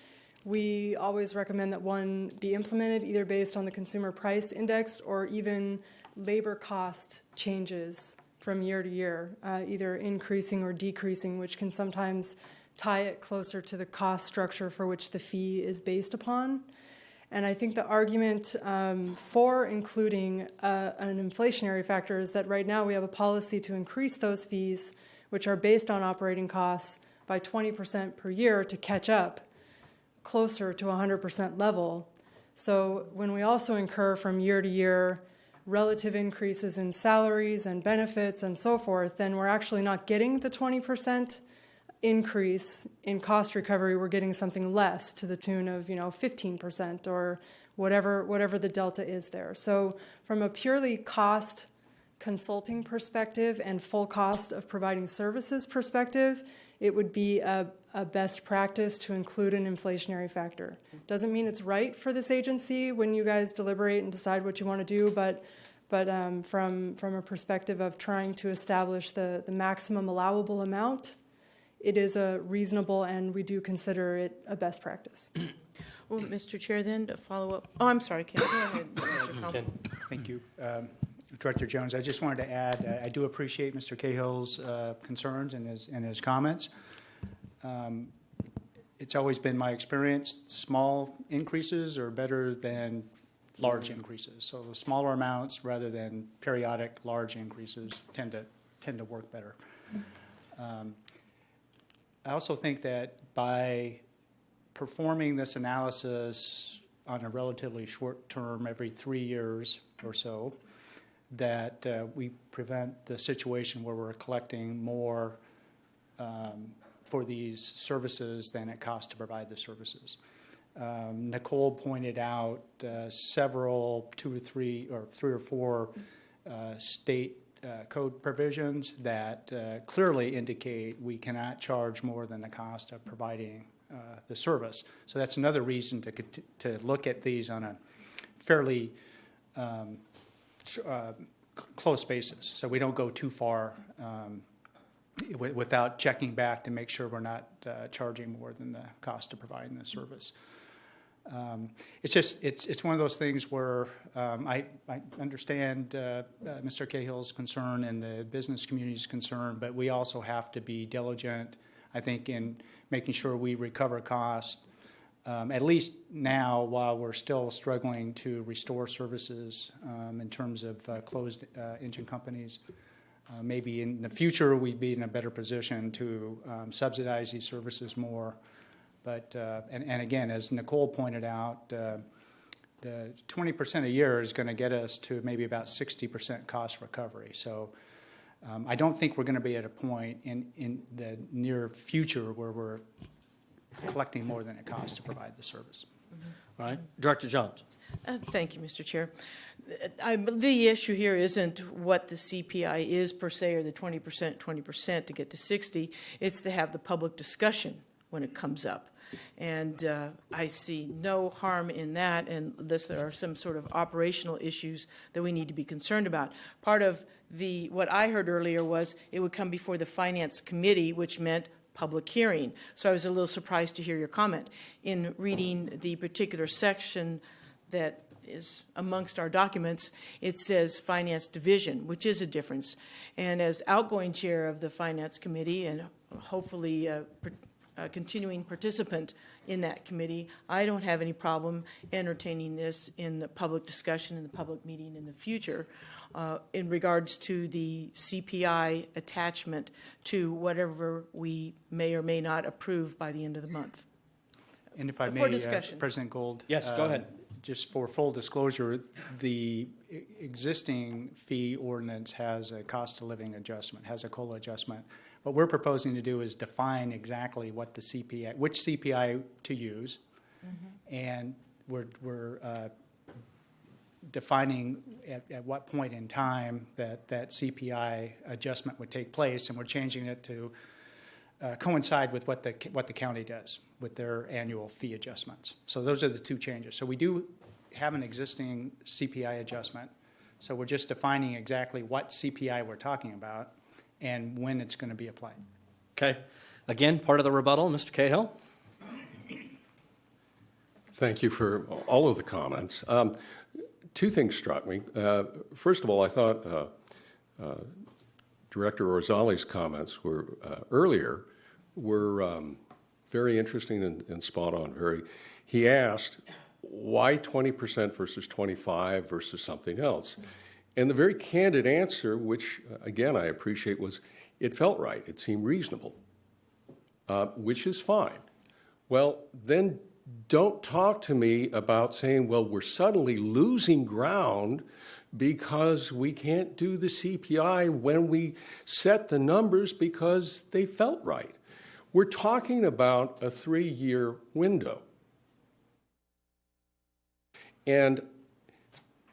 we always recommend that one be implemented either based on the consumer price index or even labor cost changes from year to year, either increasing or decreasing, which can sometimes tie it closer to the cost structure for which the fee is based upon. And I think the argument for including an inflationary factor is that right now we have a policy to increase those fees, which are based on operating costs, by 20% per year to catch up closer to 100% level. So when we also incur from year to year relative increases in salaries and benefits and so forth, then we're actually not getting the 20% increase in cost recovery. We're getting something less to the tune of 15% or whatever the delta is there. So from a purely cost consulting perspective and full cost of providing services perspective, it would be a best practice to include an inflationary factor. Doesn't mean it's right for this agency when you guys deliberate and decide what you want to do, but from a perspective of trying to establish the maximum allowable amount, it is a reasonable, and we do consider it a best practice. Well, Mr. Chair, then to follow up. Oh, I'm sorry, Ken. Go ahead, Mr. Campbell. Thank you. Director Jones, I just wanted to add, I do appreciate Mr. Cahill's concerns and his comments. It's always been my experience, small increases are better than large increases. So smaller amounts rather than periodic large increases tend to work better. I also think that by performing this analysis on a relatively short term, every 3 years or so, that we prevent the situation where we're collecting more for these services than it costs to provide the services. Nicole pointed out several, three or four state code provisions that clearly indicate we cannot charge more than the cost of providing the service. So that's another reason to look at these on a fairly close basis, so we don't go too far without checking back to make sure we're not charging more than the cost of providing the service. It's one of those things where I understand Mr. Cahill's concern and the business community's concern, but we also have to be diligent, I think, in making sure we recover costs, at least now while we're still struggling to restore services in terms of closed engine companies. Maybe in the future we'd be in a better position to subsidize these services more. But, and again, as Nicole pointed out, the 20% a year is going to get us to maybe about 60% cost recovery. So I don't think we're going to be at a point in the near future where we're collecting more than it costs to provide the service. All right, Director Jones. Thank you, Mr. Chair. The issue here isn't what the CPI is per se, or the 20% to get to 60. It's to have the public discussion when it comes up. And I see no harm in that unless there are some sort of operational issues that we need to be concerned about. Part of what I heard earlier was it would come before the Finance Committee, which meant public hearing. So I was a little surprised to hear your comment. In reading the particular section that is amongst our documents, it says Finance Division, which is a difference. And as outgoing chair of the Finance Committee and hopefully a continuing participant in that committee, I don't have any problem entertaining this in the public discussion in the public meeting in the future in regards to the CPI attachment to whatever we may or may not approve by the end of the month. And if I For may, discussion. President Gold. Yes, go ahead. Just for full disclosure, the existing fee ordinance has a cost of living adjustment, has a COLA adjustment. What we're proposing to do is define exactly what the CPI, which CPI to use, and we're defining at what point in time that CPI adjustment would take place, and we're changing it to coincide with what the county does with their annual fee adjustments. So those are the two changes. So we do have an existing CPI adjustment. So we're just defining exactly what CPI we're talking about and when it's going to be applied. Okay. Again, part of the rebuttal, Mr. Cahill. Thank you for all of the comments. Two things struck me. First of all, I thought Director Orzali's comments were earlier were very interesting and spot on. He asked why 20% versus 25 versus something else, and the very candid answer, which again I appreciate, was it felt right. It seemed reasonable, which is fine. Well, then don't talk to me about saying, well, we're suddenly losing ground because we can't do the CPI when we set the numbers because they felt right. We're talking about a 3-year window. And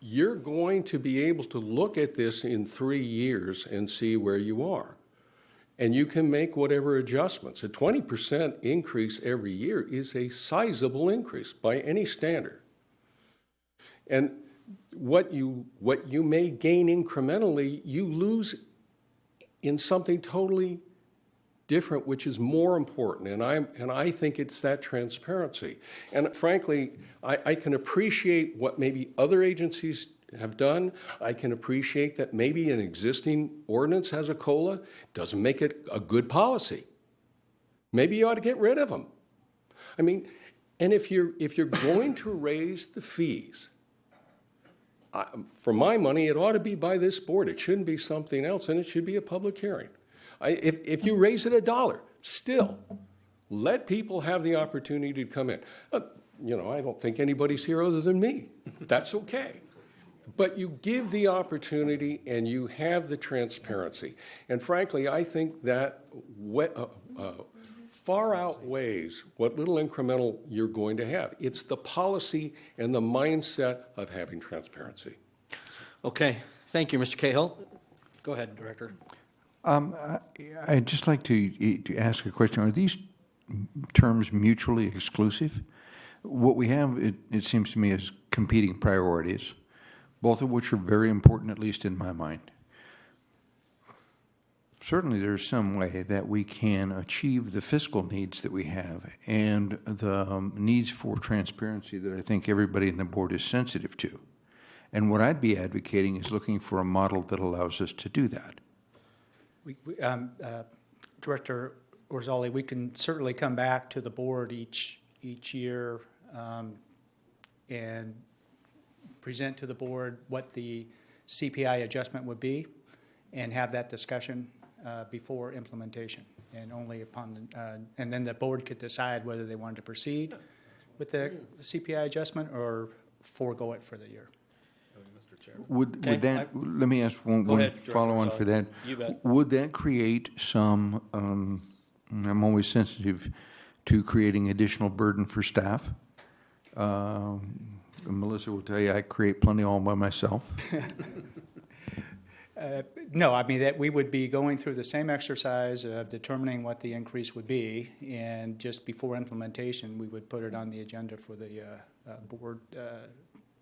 you're going to be able to look at this in 3 years and see where you are. And you can make whatever adjustments. A 20% increase every year is a sizable increase by any standard. And what you may gain incrementally, you lose in something totally different, which is more important. And I think it's that transparency. And frankly, I can appreciate what maybe other agencies have done. I can appreciate that maybe an existing ordinance has a COLA. Doesn't make it a good policy. Maybe you ought to get rid of them. I mean, and if you're going to raise the fees, for my money, it ought to be by this board. It shouldn't be something else, and it should be a public hearing. If you raise it $1, still, let people have the opportunity to come in. I don't think anybody's here other than me. That's okay. But you give the opportunity and you have the transparency. And frankly, I think that far outweighs what little incremental you're going to have. It's the policy and the mindset of having transparency. Okay. Thank you, Mr. Cahill. Go ahead, Director. I'd just like to ask a question. Are these terms mutually exclusive? What we have, it seems to me, is competing priorities, both of which are very important, at least in my mind. Certainly there's some way that we can achieve the fiscal needs that we have and the needs for transparency that I think everybody in the board is sensitive to. And what I'd be advocating is looking for a model that allows us to do that. Director Orzali, we can certainly come back to the board each year and present to the board what the CPI adjustment would be and have that discussion before implementation. and only upon, and then the board could decide whether they wanted to proceed with the CPI adjustment or forego it for the year. Would Okay, that, let me ask one ahead, Director follow-on for that. You bet. Would that create some, I'm always sensitive to creating additional burden for staff. Melissa will tell you I create plenty all by myself. No, I mean, that we would be going through the same exercise of determining what the increase would be, and just before implementation, we would put it on the agenda for the board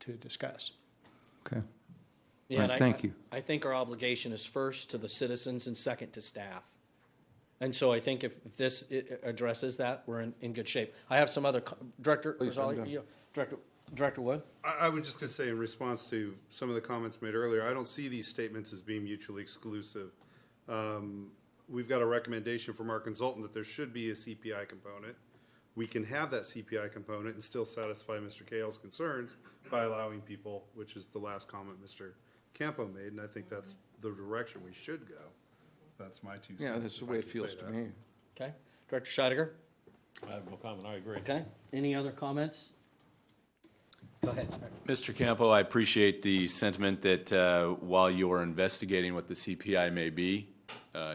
to discuss. Okay. Yeah, Right, and thank you. I think our obligation is first to the citizens and second to staff. And so I think if this addresses that, we're in good shape. I have some other, Director Rosali, Director Wood? I was just going to say, in response to some of the comments made earlier, I don't see these statements as being mutually exclusive. We've got a recommendation from our consultant that there should be a CPI component. We can have that CPI component and still satisfy Mr. Cahill's concerns by allowing people, which is the last comment Mr. Campo made, and I think that's the direction we should go. That's my 2 cents. Yeah, that's the if way I it can feels say to that. me. Okay. Director Scheidegger? I have no comment, I agree. Okay. Any other comments? Go ahead. Mr. Campo, I appreciate the sentiment that while you're investigating what the CPI may be,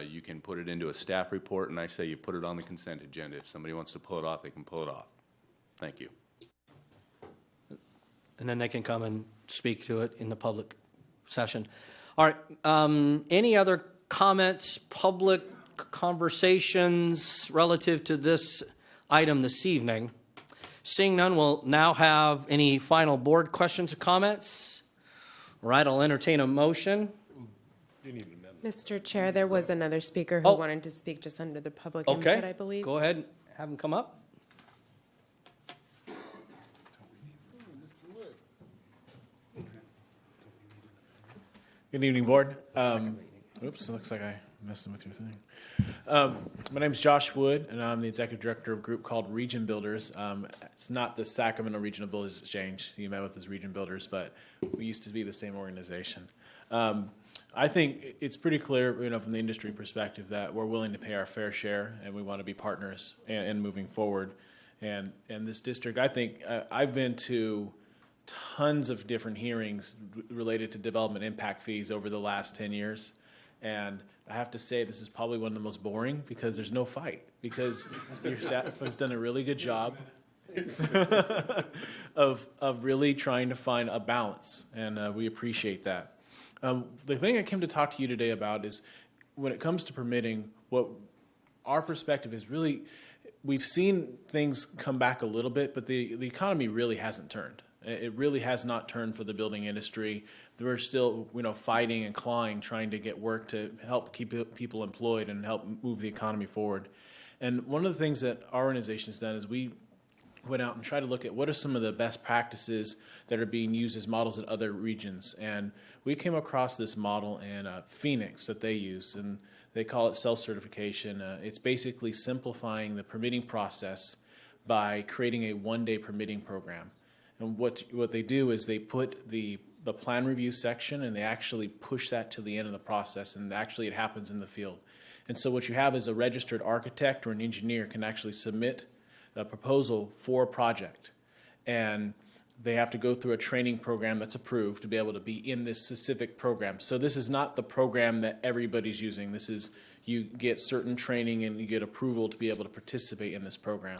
you can put it into a staff report, and I say you put it on the consent agenda. If somebody wants to pull it off, they can pull it off. Thank you. And then they can come and speak to it in the public session. All right. Any other comments, public conversations relative to this item this evening? Seeing none, we'll now have any final board questions or comments. All right, I'll entertain a motion. Mr. Chair, there was another speaker who Oh. wanted to speak just under the public Okay. input, I believe. Go ahead, have him come up. Good evening, Board. Oops, it looks like I messed with your thing. My name is Josh Wood, and I'm the Executive Director of a group called Region Builders. It's not the Sacramento Regional Builders Exchange you met with as Region Builders, but we used to be the same organization. I think it's pretty clear, from the industry perspective, that we're willing to pay our fair share, and we want to be partners in moving forward. And this district, I think, I've been to tons of different hearings related to development impact fees over the last 10 years. And I have to say, this is probably one of the most boring because there's no fight, because your staff has done a really good job of really trying to find a balance, and we appreciate that. The thing I came to talk to you today about is when it comes to permitting, what our perspective is really, we've seen things come back a little bit, but the economy really hasn't turned. It really has not turned for the building industry. We're still, fighting and clawing, trying to get work to help keep people employed and help move the economy forward. And one of the things that our organization has done is we went out and tried to look at what are some of the best practices that are being used as models in other regions. And we came across this model in Phoenix that they use, and they call it self-certification. It's basically simplifying the permitting process by creating a one-day permitting program. And what they do is they put the plan review section, and they actually push that to the end of the process, and actually it happens in the field. And so what you have is a registered architect or an engineer can actually submit a proposal for a project, and they have to go through a training program that's approved to be able to be in this specific program. So this is not the program that everybody's using. This is, you get certain training and you get approval to be able to participate in this program.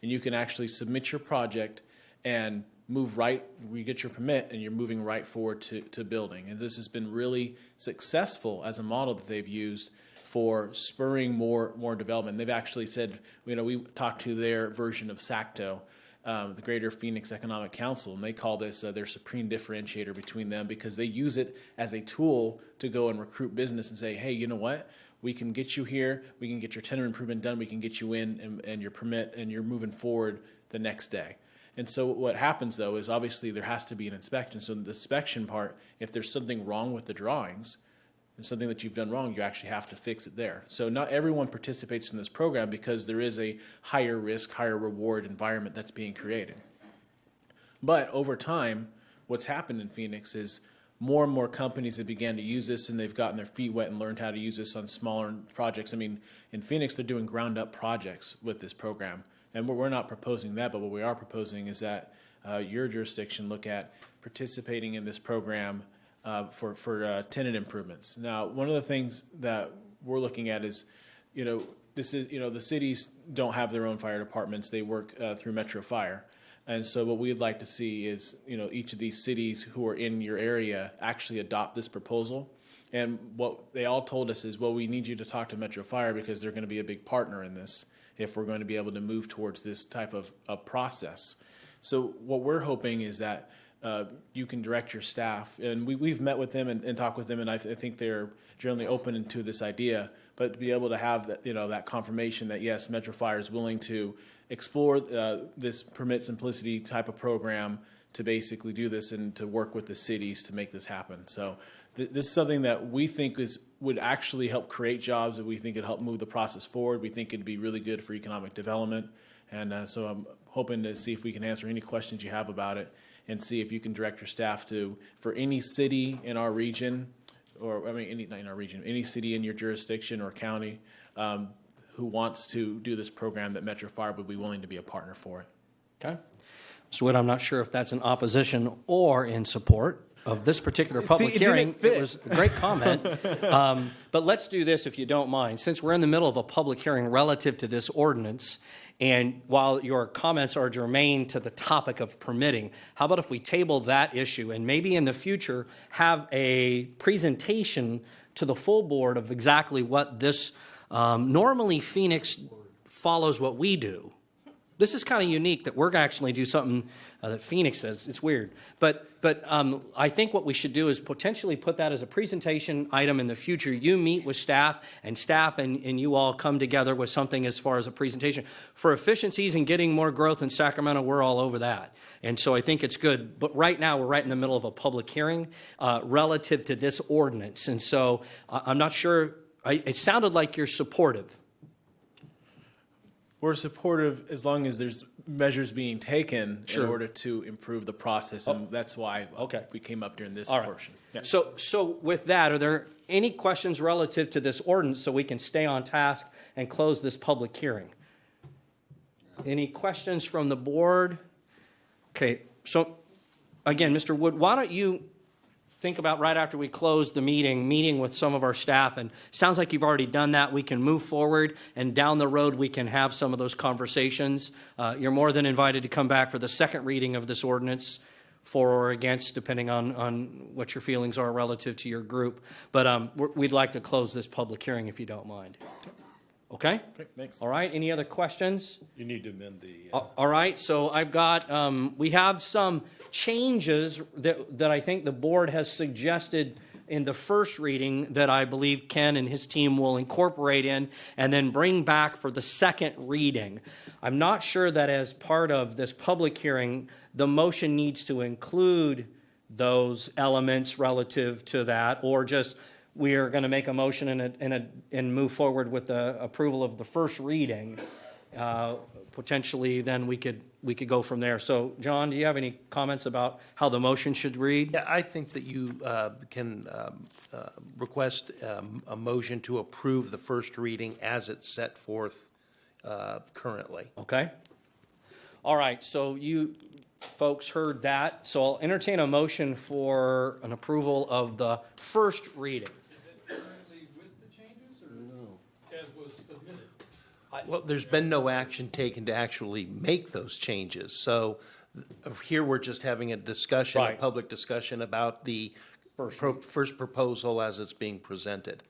And you can actually submit your project and move right, you get your permit, and you're moving right forward to building. And this has been really successful as a model that they've used for spurring more development. They've actually said, we talked to their version of SACTO, the Greater Phoenix Economic Council, and they call this their supreme differentiator between them, because they use it as a tool to go and recruit business and say, hey, you know what? We can get you here, we can get your tenant improvement done, we can get you in and your permit, and you're moving forward the next day. And so what happens, though, is obviously there has to be an inspection. So the inspection part, if there's something wrong with the drawings, and something that you've done wrong, you actually have to fix it there. So not everyone participates in this program because there is a higher risk, higher reward environment that's being created. But over time, what's happened in Phoenix is more and more companies have began to use this, and they've gotten their feet wet and learned how to use this on smaller projects. I mean, in Phoenix, they're doing ground-up projects with this program. And we're not proposing that, but what we are proposing is that your jurisdiction look at participating in this program for tenant improvements. Now, one of the things that we're looking at is, this is, the cities don't have their own fire departments. They work through Metro Fire. And so what we'd like to see is, each of these cities who are in your area actually adopt this proposal. And what they all told us is, well, we need you to talk to Metro Fire because they're going to be a big partner in this if we're going to be able to move towards this type of process. So what we're hoping is that you can direct your staff, and we've met with them and talked with them, and I think they're generally open to this idea, but to be able to have that, that confirmation that, yes, Metro Fire is willing to explore this permit simplicity type of program to basically do this and to work with the cities to make this happen. So this is something that we think would actually help create jobs, that we think it'd help move the process forward. We think it'd be really good for economic development. And so I'm hoping to see if we can answer any questions you have about it and see if you can direct your staff for any city in our region, or not in our region, any city in your jurisdiction or county who wants to do this program, that Metro Fire would be willing to be a partner for it. Okay. So Whit, I'm not sure if that's in opposition or in support of this particular public hearing. It was a great comment. But let's do this, if you don't mind. Since we're in the middle of a public hearing relative to this ordinance, and while your comments are germane to the topic of permitting, how about if we table that issue and maybe in the future have a presentation to the full board of exactly what this, normally Phoenix follows what we do. This is kind of unique that we're going to actually do something that Phoenix says. It's weird. But I think what we should do is potentially put that as a presentation item in the future. You meet with staff and you all come together with something as far as a presentation. For efficiencies and getting more growth in Sacramento, we're all over that. And so I think it's good. But right now, we're right in the middle of a public hearing relative to this ordinance. And so I'm not sure. It sounded like you're supportive. We're supportive as long as there's measures being taken Sure. in order to improve the process, and that's why we came up during this All right. portion. Yeah. So with that, are there any questions relative to this ordinance so we can stay on task and close this public hearing? Any questions from the board? Okay, so again, Mr. Wood, why don't you think about right after we close the meeting with some of our staff, and sounds like you've already done that. We can move forward, and down the road we can have some of those conversations. You're more than invited to come back for the second reading of this ordinance, for or against, depending on what your feelings are relative to your group. But we'd like to close this public hearing if you don't mind. Okay? Great, thanks. All right, any other questions? You need to amend the. All right, so I've got, we have some changes that I think the board has suggested in the first reading that I believe Ken and his team will incorporate in and then bring back for the second reading. I'm not sure that as part of this public hearing, the motion needs to include those elements relative to that, or just we are going to make a motion and move forward with the approval of the first reading. Potentially, then we could go from there. So, John, do you have any comments about how the motion should read? Yeah, I think that you can request a motion to approve the first reading as it's set forth currently. Okay. All right, so you folks heard that. So I'll entertain a motion for an approval of the first reading. Well, there's been no action taken to actually make those changes. So here we're just having a discussion, a public discussion about the first proposal as it's being presented.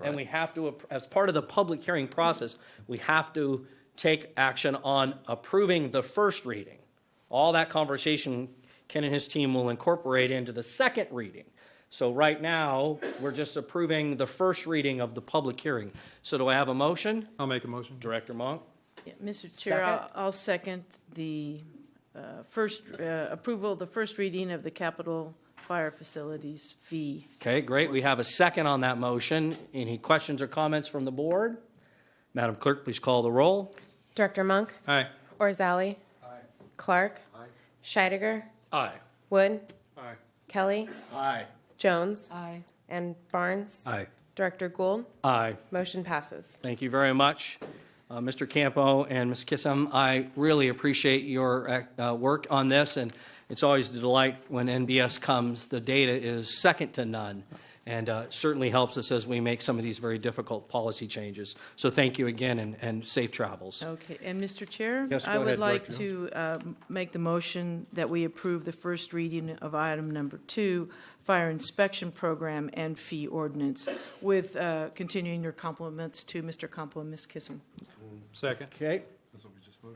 And we have to, as part of the public hearing process, we have to take action on approving the first reading. All that conversation Ken and his team will incorporate into the second reading. So right now, we're just approving the first reading of the public hearing. So do I have a motion? I'll make a motion. Director Monk? Yeah, Mr. Chair, I'll second the first approval of the first reading of the Capitol Fire Facilities fee. Okay, great. We have a second on that motion. Any questions or comments from the board? Madam Clerk, please call the roll. Director Monk? Aye. Orzali? Aye. Clark? Aye. Scheidegger? Aye. Wood? Aye. Kelly, Aye. Jones, Aye. and Barnes. Aye. Director Gould. Aye. Motion passes. Thank you very much, Mr. Campo and Ms. Kissam. I really appreciate your work on this, and it's always a delight when NBS comes. The data is second to none, and certainly helps us as we make some of these very difficult policy changes. So thank you again, and safe travels. Okay, and Mr. Chair? Yes, go I would ahead, like Director to make the motion that we approve the first reading of item number 2, fire inspection program and fee ordinance, with continuing your compliments to Mr. Campo and Ms. Kissam. Second. Okay.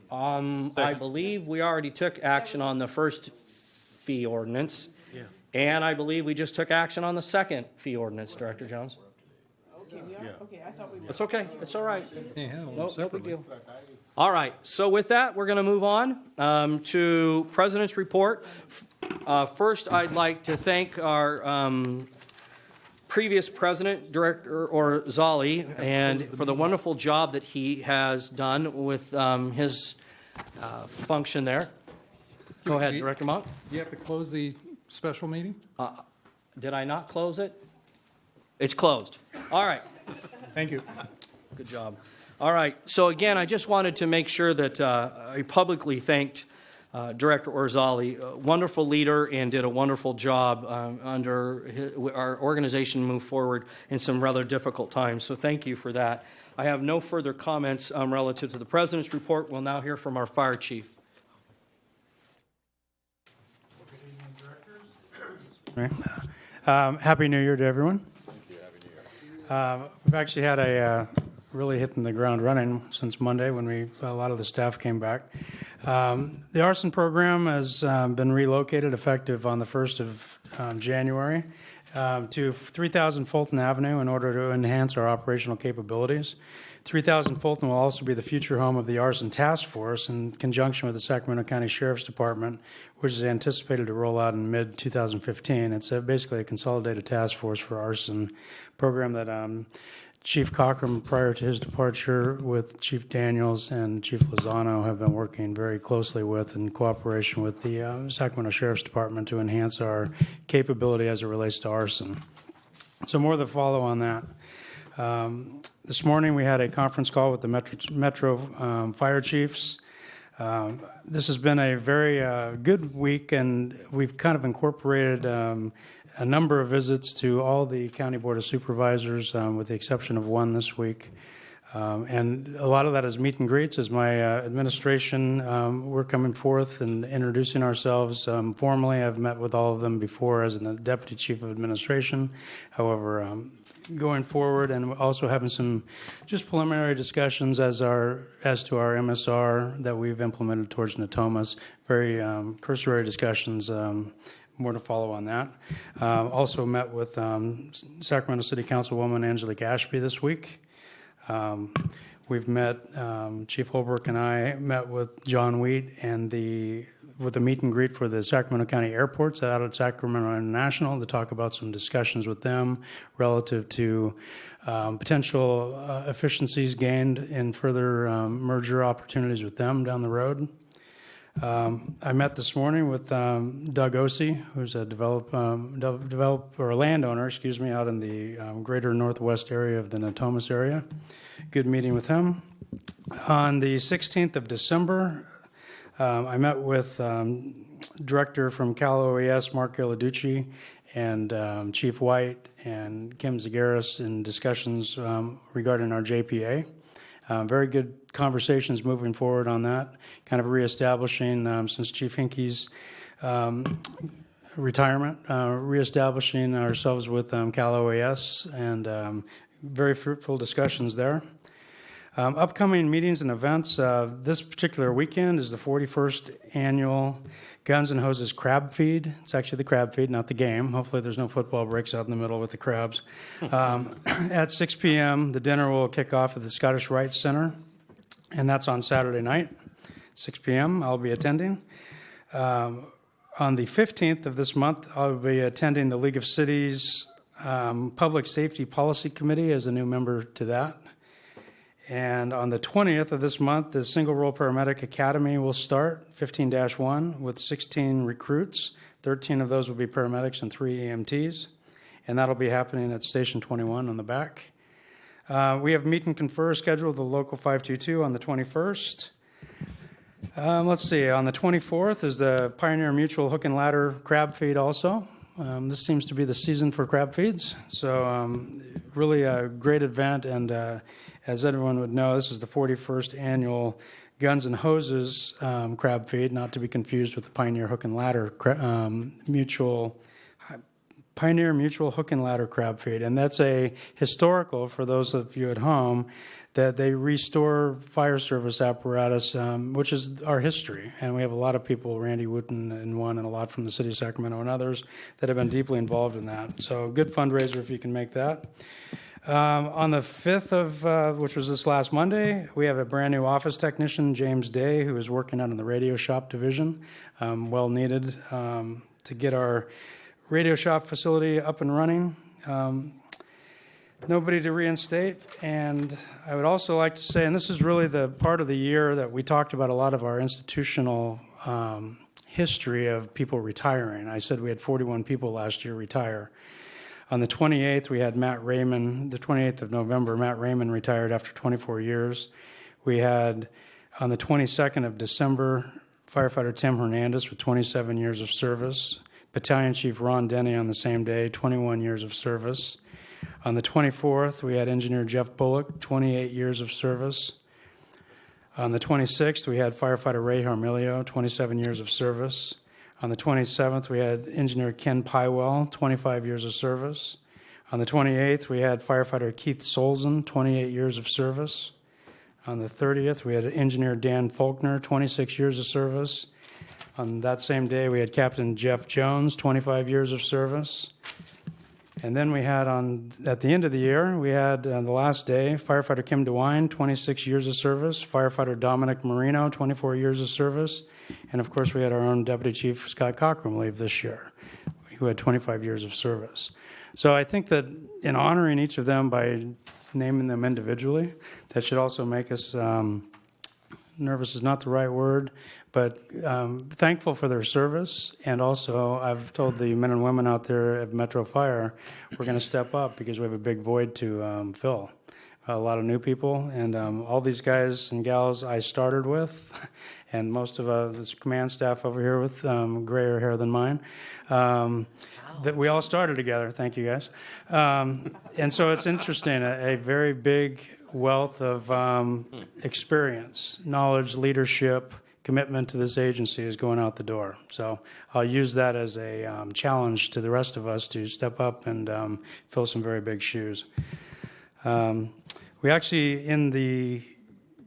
I believe we already took action on the first fee ordinance. Yeah. And I believe we just took action on the second fee ordinance, Director Jones. Okay, we are? Okay, I thought we were. It's okay. It's all right. Yeah, No big deal. All right. So with that, we're going to move on to President's report. First, I'd like to thank our previous president, Director Orzali, and for the wonderful job that he has done with his function there. Go ahead, Director Monk. You have to close the special meeting? Did I not close it? It's closed. All right. Thank you. Good job. All right. So again, I just wanted to make sure that I publicly thanked Director Orzali, a wonderful leader, and did a wonderful job under our organization moved forward in some rather difficult times. So thank you for that. I have no further comments relative to the President's report. We'll now hear from our fire chief. Happy New Year to everyone. We've actually had a really hitting the ground running since Monday when a lot of the staff came back. The arson program has been relocated effective on the 1st of January to 3000 Fulton Avenue in order to enhance our operational capabilities. 3000 Fulton will also be the future home of the Arson Task Force in conjunction with the Sacramento County Sheriff's Department, which is anticipated to roll out in mid-2015. It's basically a consolidated task force for arson program that Chief Cochran, prior to his departure, with Chief Daniels and Chief Lozano, have been working very closely with in cooperation with the Sacramento Sheriff's Department to enhance our capability as it relates to arson. So more to follow on that. This morning we had a conference call with the Metro fire chiefs. This has been a very good week, and we've kind of incorporated a number of visits to all the County Board of Supervisors, with the exception of one this week. And a lot of that is meet and greets. As my administration, we're coming forth and introducing ourselves formally. I've met with all of them before as the Deputy Chief of Administration. However, going forward, and also having some just preliminary discussions as to our MSR that we've implemented towards Natomas. Very cursory discussions. More to follow on that. Also met with Sacramento City Councilwoman Angelique Ashby this week. We've met, Chief Holbrook and I met with John Wheat and with the meet and greet for the Sacramento County airports out at Sacramento International to talk about some discussions with them relative to potential efficiencies gained in further merger opportunities with them down the road. I met this morning with Doug Ossie, who's a developer, landowner, out in the greater northwest area of the Natomas area. Good meeting with him. On the 16th of December, I met with Director from Cal OES, Mark Illaducci, and Chief White and Kim Zagaris in discussions regarding our JPA. Very good conversations moving forward on that, kind of reestablishing, since Chief Hinkey's retirement, reestablishing ourselves with Cal OES, and very fruitful discussions there. Upcoming meetings and events. This particular weekend is the 41st annual Guns and Hoses Crab Feed. It's actually the crab feed, not the game. Hopefully there's no football breaks out in the middle with the crabs. At 6 p.m., the dinner will kick off at the Scottish Rite Center, and that's on Saturday night, 6 p.m. I'll be attending. On the 15th of this month, I'll be attending the League of Cities Public Safety Policy Committee as a new member to that. And on the 20th of this month, the Single Role Paramedic Academy will start, 15-1, with 16 recruits 13 of those will be paramedics and 3 EMTs, and that'll be happening at Station 21 on the back. We have meet and confer scheduled with the Local 522 on the 21st. Let's see, on the 24th is the Pioneer Mutual Hook and Ladder Crab Feed also. This seems to be the season for crab feeds, so really a great event, and as everyone would know, this is the 41st annual Guns and Hoses Crab Feed, not to be confused with the Pioneer Hook and Ladder Pioneer Mutual Hook and Ladder Crab Feed, and that's a historical for those of you at home that they restore fire service apparatus, which is our history. And we have a lot of people, Randy Wooten and one, and a lot from the city of Sacramento and others that have been deeply involved in that. So good fundraiser if you can make that. On the 5th of, which was this last Monday, we have a brand new office technician, James Day, who is working out in the radio shop division, well needed to get our radio shop facility up and running. Nobody to reinstate, and I would also like to say, and this is really the part of the year that we talked about a lot of our institutional history of people retiring. I said we had 41 people last year retire. On the 28th, we had Matt Raymond, the 28th of November, Matt Raymond retired after 24 years. We had, on the 22nd of December, firefighter Tim Hernandez with 27 years of service. Battalion Chief Ron Denny on the same day, 21 years of service. On the 24th, we had Engineer Jeff Bullock, 28 years of service. On the 26th, we had firefighter Ray Harmilio, 27 years of service. On the 27th, we had Engineer Ken Pywell, 25 years of service. On the 28th, we had firefighter Keith Solzen, 28 years of service. On the 30th, we had Engineer Dan Faulkner, 26 years of service. On that same day, we had Captain Jeff Jones, 25 years of service. And then we had at the end of the year, we had the last day, firefighter Kim DeWine, 26 years of service, firefighter Dominic Marino, 24 years of service, and of course we had our own Deputy Chief Scott Cockrum leave this year, who had 25 years of service. So I think that in honoring each of them by naming them individually, that should also make us, nervous is not the right word, but thankful for their service. And also, I've told the men and women out there at Metro Fire, we're going to step up because we have a big void to fill. A lot of new people, and all these guys and gals I started with, and most of this command staff over here with grayer hair than mine, that we all started together. Thank you, guys. And so it's interesting, a very big wealth of experience, knowledge, leadership, commitment to this agency is going out the door. So I'll use that as a challenge to the rest of us to step up and fill some very big shoes. We actually, in the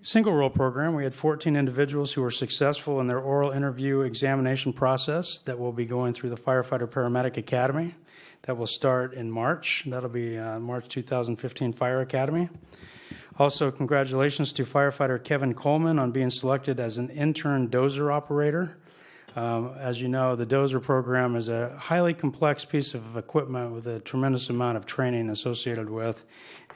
single role program, we had 14 individuals who were successful in their oral interview examination process that will be going through the Firefighter Paramedic Academy. That will start in March. That'll be March 2015 Fire Academy. Also, congratulations to firefighter Kevin Coleman on being selected as an intern dozer operator. As you know, the dozer program is a highly complex piece of equipment with a tremendous amount of training associated with,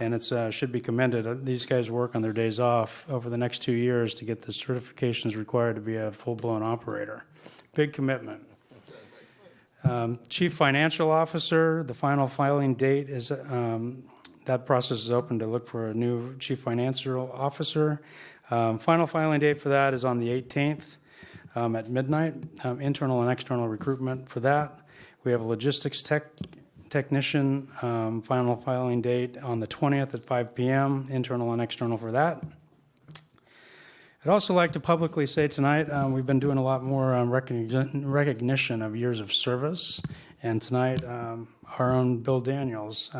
and it should be commended. These guys work on their days off over the next 2 years to get the certifications required to be a full-blown operator. Big commitment. Chief Financial Officer, the final filing date is that process is open to look for a new Chief Financial Officer. Final filing date for that is on the 18th at midnight. Internal and external recruitment for that. We have a logistics technician, final filing date on the 20th at 5 p.m., internal and external for that. I'd also like to publicly say tonight, we've been doing a lot more recognition of years of service, and tonight, our own Bill Daniels,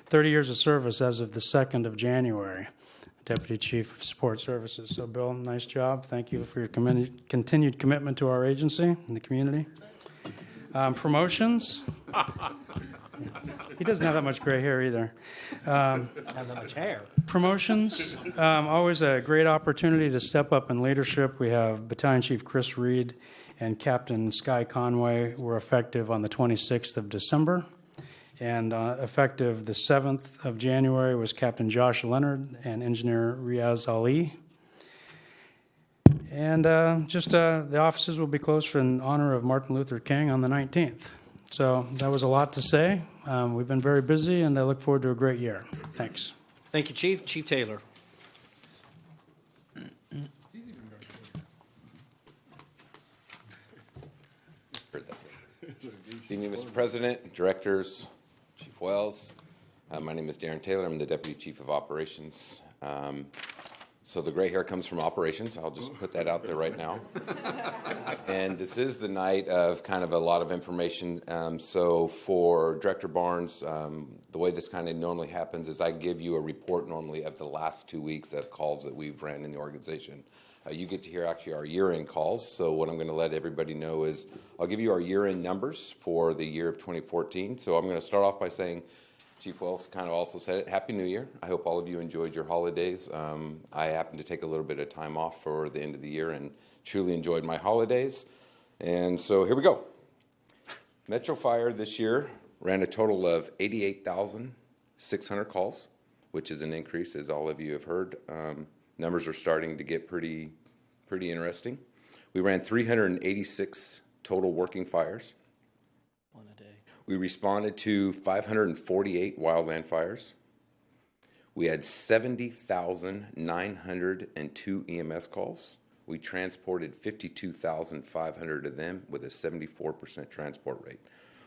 30 years of service as of the 2nd of January, Deputy Chief of Support Services. So, Bill, nice job. Thank you for your continued commitment to our agency and the community. Promotions. He doesn't have that much gray hair either. Not that much hair. Promotions, always a great opportunity to step up in leadership. We have Battalion Chief Chris Reed and Captain Sky Conway were effective on the 26th of December. And effective the 7th of January was Captain Josh Leonard and Engineer Riaz Ali. And the offices will be closed in honor of Martin Luther King on the 19th. So that was a lot to say. We've been very busy, and I look forward to a great year. Thanks. Thank you, Chief. Chief Taylor. Good evening, Mr. President, directors, Chief Wells. My name is Darren Taylor. I'm the Deputy Chief of Operations. So the gray hair comes from operations. I'll just put that out there right now. And this is the night of kind of a lot of information. So for Director Barnes, the way this kind of normally happens is I give you a report normally of the last 2 weeks of calls that we've ran in the organization. You get to hear actually our year-end calls. So what I'm going to let everybody know is I'll give you our year-end numbers for the year of 2014. So I'm going to start off by saying, Chief Wells kind of also said it, Happy New Year. I hope all of you enjoyed your holidays. I happened to take a little bit of time off for the end of the year and truly enjoyed my holidays. And so here we go. Metro Fire this year ran a total of 88,600 calls, which is an increase, as all of you have heard. Numbers are starting to get pretty interesting. We ran 386 total working fires. We responded to 548 wildland fires. We had 70,902 EMS calls. We transported 52,500 of them with a 74% transport rate.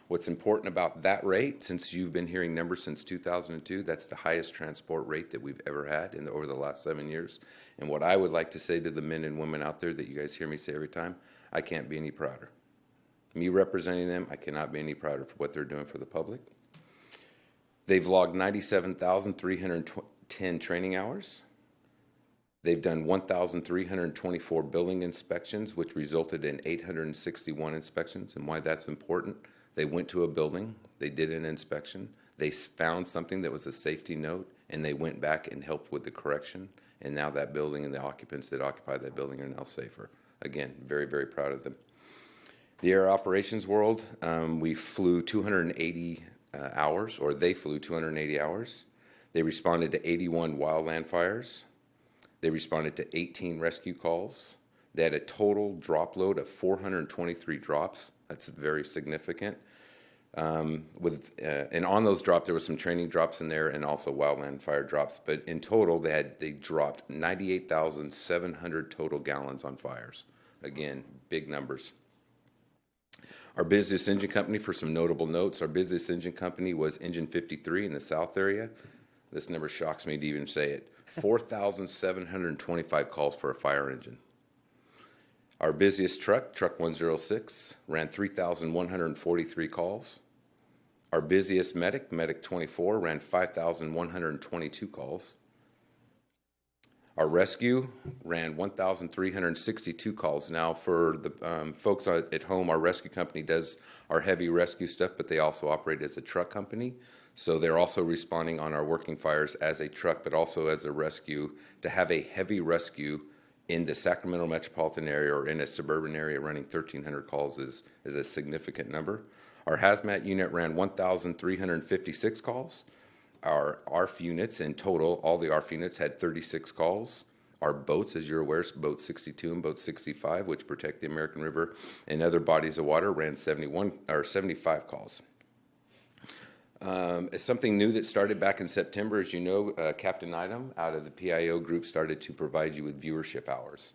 What's important about that rate, since you've been hearing numbers since 2002, that's the highest transport rate that we've ever had over the last 7 years. And what I would like to say to the men and women out there that you guys hear me say every time, I can't be any prouder. Me representing them, I cannot be any prouder for what they're doing for the public. They've logged 97,310 training hours. They've done 1,324 building inspections, which resulted in 861 inspections. And why that's important, they went to a building, they did an inspection, they found something that was a safety note, and they went back and helped with the correction. And now that building and the occupants that occupy that building are now safer. Again, very, very proud of them. The air operations world, we flew 280 hours, or they flew 280 hours. They responded to 81 wildland fires. They responded to 18 rescue calls. They had a total drop load of 423 drops. That's very significant. And on those drops, there was some training drops in there and also wildland fire drops. But in total, they dropped 98,700 total gallons on fires. Again, big numbers. Our busiest engine company, for some notable notes, our busiest engine company was Engine 53 in the South area. This number shocks me to even say it. 4,725 calls for a fire engine. Our busiest truck, Truck 106, ran 3,143 calls. Our busiest medic, Medic 24, ran 5,122 calls. Our rescue ran 1,362 calls. Now, for the folks at home, our rescue company does our heavy rescue stuff, but they also operate as a truck company. So they're also responding on our working fires as a truck, but also as a rescue. To have a heavy rescue in the Sacramento metropolitan area or in a suburban area running 1,300 calls is a significant number. Our hazmat unit ran 1,356 calls. Our ARF units in total, all the ARF units had 36 calls. Our boats, as you're aware, Boat 62 and Boat 65, which protect the American River and other bodies of water, ran 75 calls. It's something new that started back in September. As you know, Captain Item out of the PIO group started to provide you with viewership hours.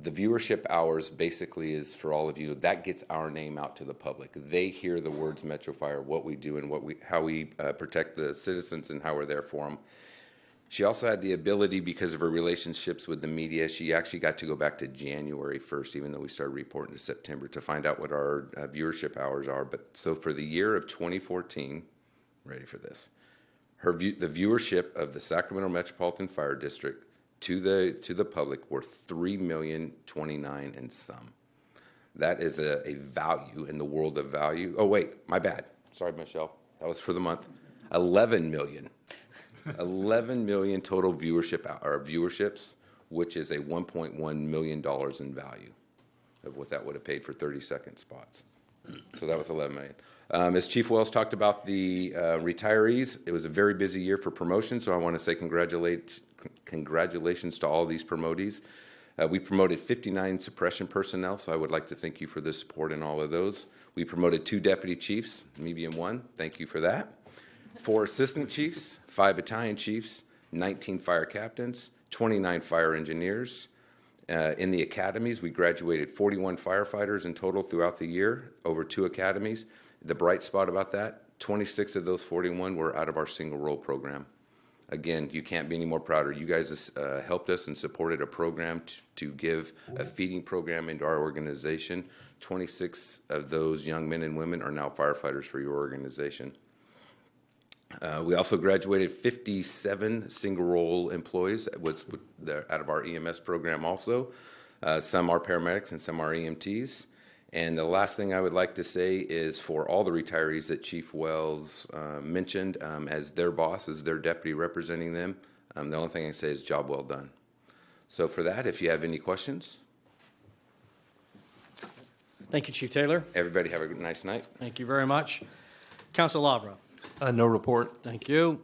The viewership hours basically is, for all of you, that gets our name out to the public. They hear the words Metro Fire, what we do and how we protect the citizens and how we're there for them. She also had the ability, because of her relationships with the media, she actually got to go back to January 1st, even though we started reporting to September, to find out what our viewership hours are. But so for the year of 2014, ready for this, the viewership of the Sacramento Metropolitan Fire District to the public were 3,029,000 and some. That is a value in the world of value. Oh wait, my bad. Sorry, Michelle. That was for the month. 11 million. 11 million total viewerships, which is a $1.1 million in value of what that would have paid for 30-second spots. So that was 11 million. As Chief Wells talked about the retirees, it was a very busy year for promotion, so I want to say congratulations to all these promotees. We promoted 59 suppression personnel, so I would like to thank you for the support in all of those. We promoted 2 deputy chiefs, me being one. Thank you for that. 4 assistant chiefs, 5 battalion chiefs, 19 fire captains, 29 fire engineers. In the academies, we graduated 41 firefighters in total throughout the year, over 2 academies. The bright spot about that, 26 of those 41 were out of our single role program. Again, you can't be any more prouder. You guys helped us and supported a program to give a feeding program into our organization. 26 of those young men and women are now firefighters for your organization. We also graduated 57 single role employees out of our EMS program also. Some are paramedics and some are EMTs. And the last thing I would like to say is for all the retirees that Chief Wells mentioned as their boss, as their deputy representing them, the only thing I can say is job well done. So for that, if you have any questions. Thank you, Chief Taylor. Everybody have a nice night. Thank you very much. Council Labra. No report. Thank you.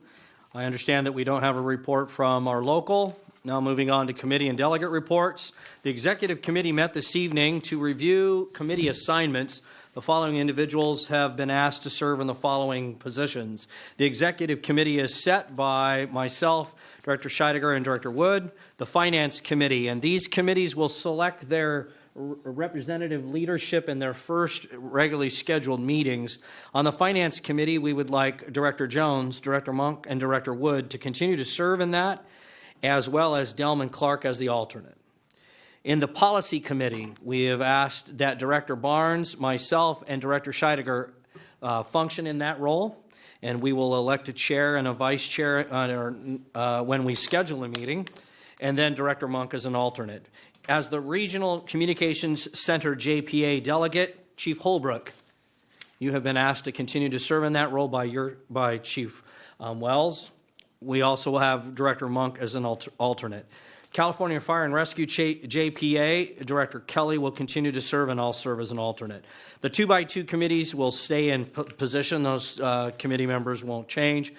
I understand that we don't have a report from our local. Now moving on to committee and delegate reports. The Executive Committee met this evening to review committee assignments. The following individuals have been asked to serve in the following positions. The Executive Committee is set by myself, Director Scheidegger, and Director Wood. The Finance Committee, and these committees will select their representative leadership in their first regularly scheduled meetings. On the Finance Committee, we would like Director Jones, Director Monk, and Director Wood to continue to serve in that, as well as Delman Clark as the alternate. In the Policy Committee, we have asked that Director Barnes, myself, and Director Scheidegger function in that role, and we will elect a chair and a vice chair when we schedule a meeting, and then Director Monk as an alternate. As the Regional Communications Center JPA delegate, Chief Holbrook, you have been asked to continue to serve in that role by Chief Wells. We also have Director Monk as an alternate. California Fire and Rescue JPA, Director Kelly will continue to serve, and I'll serve as an alternate. The 2x2 committees will stay in position. Those committee members won't change.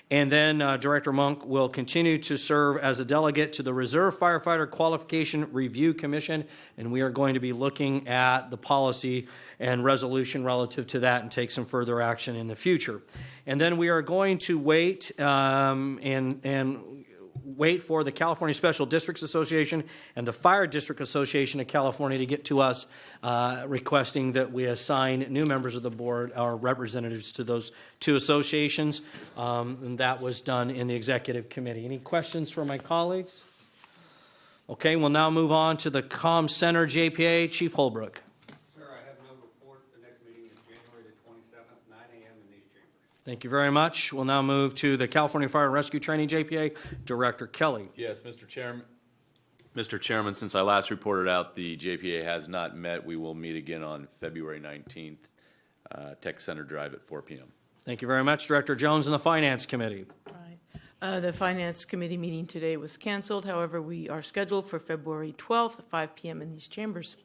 And then Director Monk will continue to serve as a delegate to the Reserve Firefighter Qualification Review Commission, and we are going to be looking at the policy and resolution relative to that and take some further action in the future. And then we are going to wait wait for the California Special Districts Association and the Fire District Association of California to get to us requesting that we assign new members of the board, our representatives, to those 2 associations. And that was done in the Executive Committee. Any questions from my colleagues? Okay, we'll now move on to the Comm Center JPA. Chief Holbrook. Sir, I have no report. The next meeting is January the 27th, 9 a.m. in these chambers. Thank you very much. We'll now move to the California Fire and Rescue Training JPA, Director Kelly. Yes, Mr. Chairman. Mr. Chairman, since I last reported out, the JPA has not met. We will meet again on February 19th, Tech Center Drive at 4 p.m. Thank you very much, Director Jones, and the Finance Committee. The Finance Committee meeting today was canceled. However, we are scheduled for February 12th at 5 p.m. in these chambers.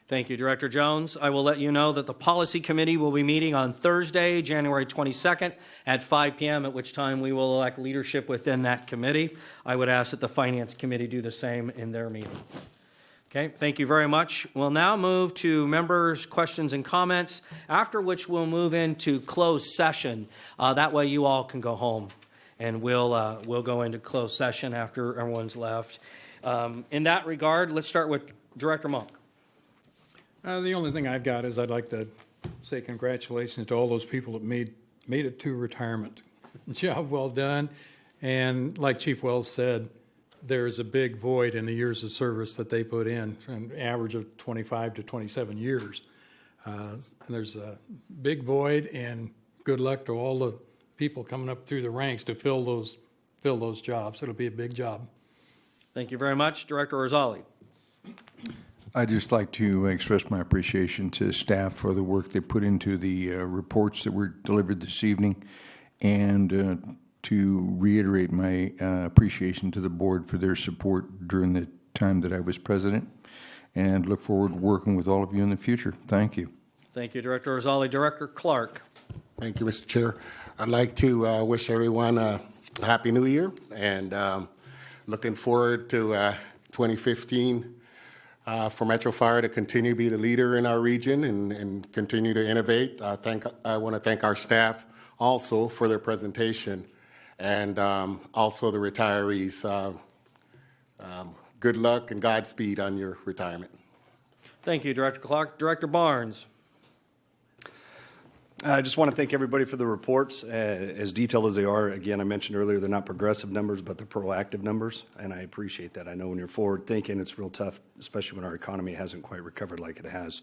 Thank you, Director Jones. I will let you know that the Policy Committee will be meeting on Thursday, January 22nd at 5 p.m., at which time we will elect leadership within that committee. I would ask that the Finance Committee do the same in their meeting. Okay, thank you very much. We'll now move to members' questions and comments, after which we'll move into closed session. That way you all can go home, and we'll go into closed session after everyone's left. In that regard, let's start with Director Monk. The only thing I've got is I'd like to say congratulations to all those people that made it to retirement. Job well done. And like Chief Wells said, there's a big void in the years of service that they put in, an average of 25 to 27 years. And there's a big void, and good luck to all the people coming up through the ranks to fill those jobs. It'll be a big job. Thank you very much. Director Orzali. I'd just like to express my appreciation to staff for the work they put into the reports that were delivered this evening, and to reiterate my appreciation to the board for their support during the time that I was president, and look forward to working with all of you in the future. Thank you. Thank you, Director Orzali. Director Clark. Thank you, Mr. Chair. I'd like to wish everyone a Happy New Year, and looking forward to 2015 for Metro Fire to continue to be the leader in our region and continue to innovate. I want to thank our staff also for their presentation, and also the retirees. Good luck and Godspeed on your retirement. Thank you, Director Clark. Director Barnes. I just want to thank everybody for the reports, as detailed as they are. Again, I mentioned earlier, they're not progressive numbers, but they're proactive numbers, and I appreciate that. I know when you're forward thinking, it's real tough, especially when our economy hasn't quite recovered like it has.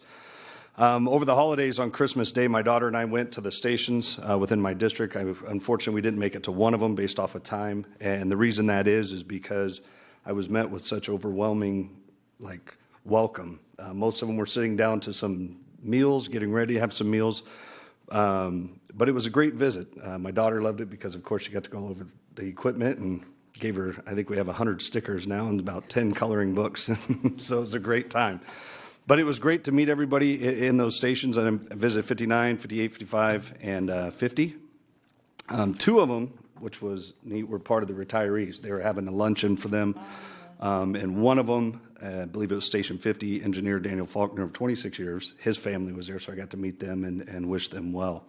Over the holidays on Christmas Day, my daughter and I went to the stations within my district. Unfortunately, we didn't make it to one of them based off of time, and the reason that is because I was met with such overwhelming, welcome. Most of them were sitting down to some meals, getting ready to have some meals. But it was a great visit. My daughter loved it because, of course, she got to go all over the equipment and gave her, I think we have 100 stickers now and about 10 coloring books. So it was a great time. But it was great to meet everybody in those stations. I visited 59, 58, 55, and 50. Two of them, which was neat, were part of the retirees. They were having a luncheon for them. And one of them, I believe it was Station 50, Engineer Daniel Faulkner of 26 years. His family was there, so I got to meet them and wish them well.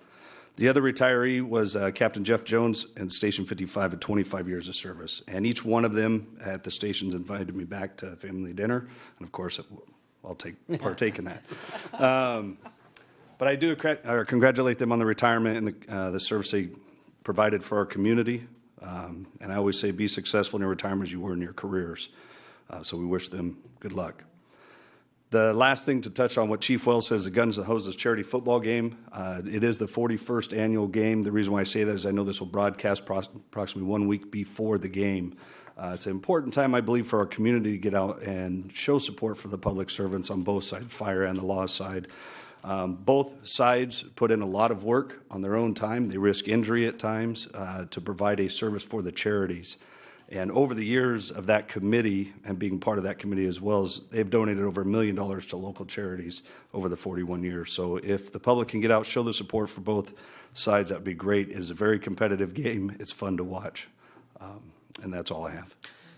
The other retiree was Captain Jeff Jones in Station 55 at 25 years of service. And each one of them at the stations invited me back to family dinner. And, of course, I'll partake in that. But I do congratulate them on the retirement and the service they provided for our community. And I always say be successful in your retirement as you were in your careers. So we wish them good luck. The last thing to touch on what Chief Wells says, the Guns and Hoses charity football game. It is the 41st annual game. The reason why I say that is I know this will broadcast approximately 1 week before the game. It's an important time, I believe, for our community to get out and show support for the public servants on both sides, fire and the law side. Both sides put in a lot of work on their own time. They risk injury at times to provide a service for the charities. And over the years of that committee and being part of that committee as well, they've donated over $1 million to local charities over the 41 years. So if the public can get out, show the support for both sides, that would be great. It is a very competitive game. It's fun to watch. And that's all I have.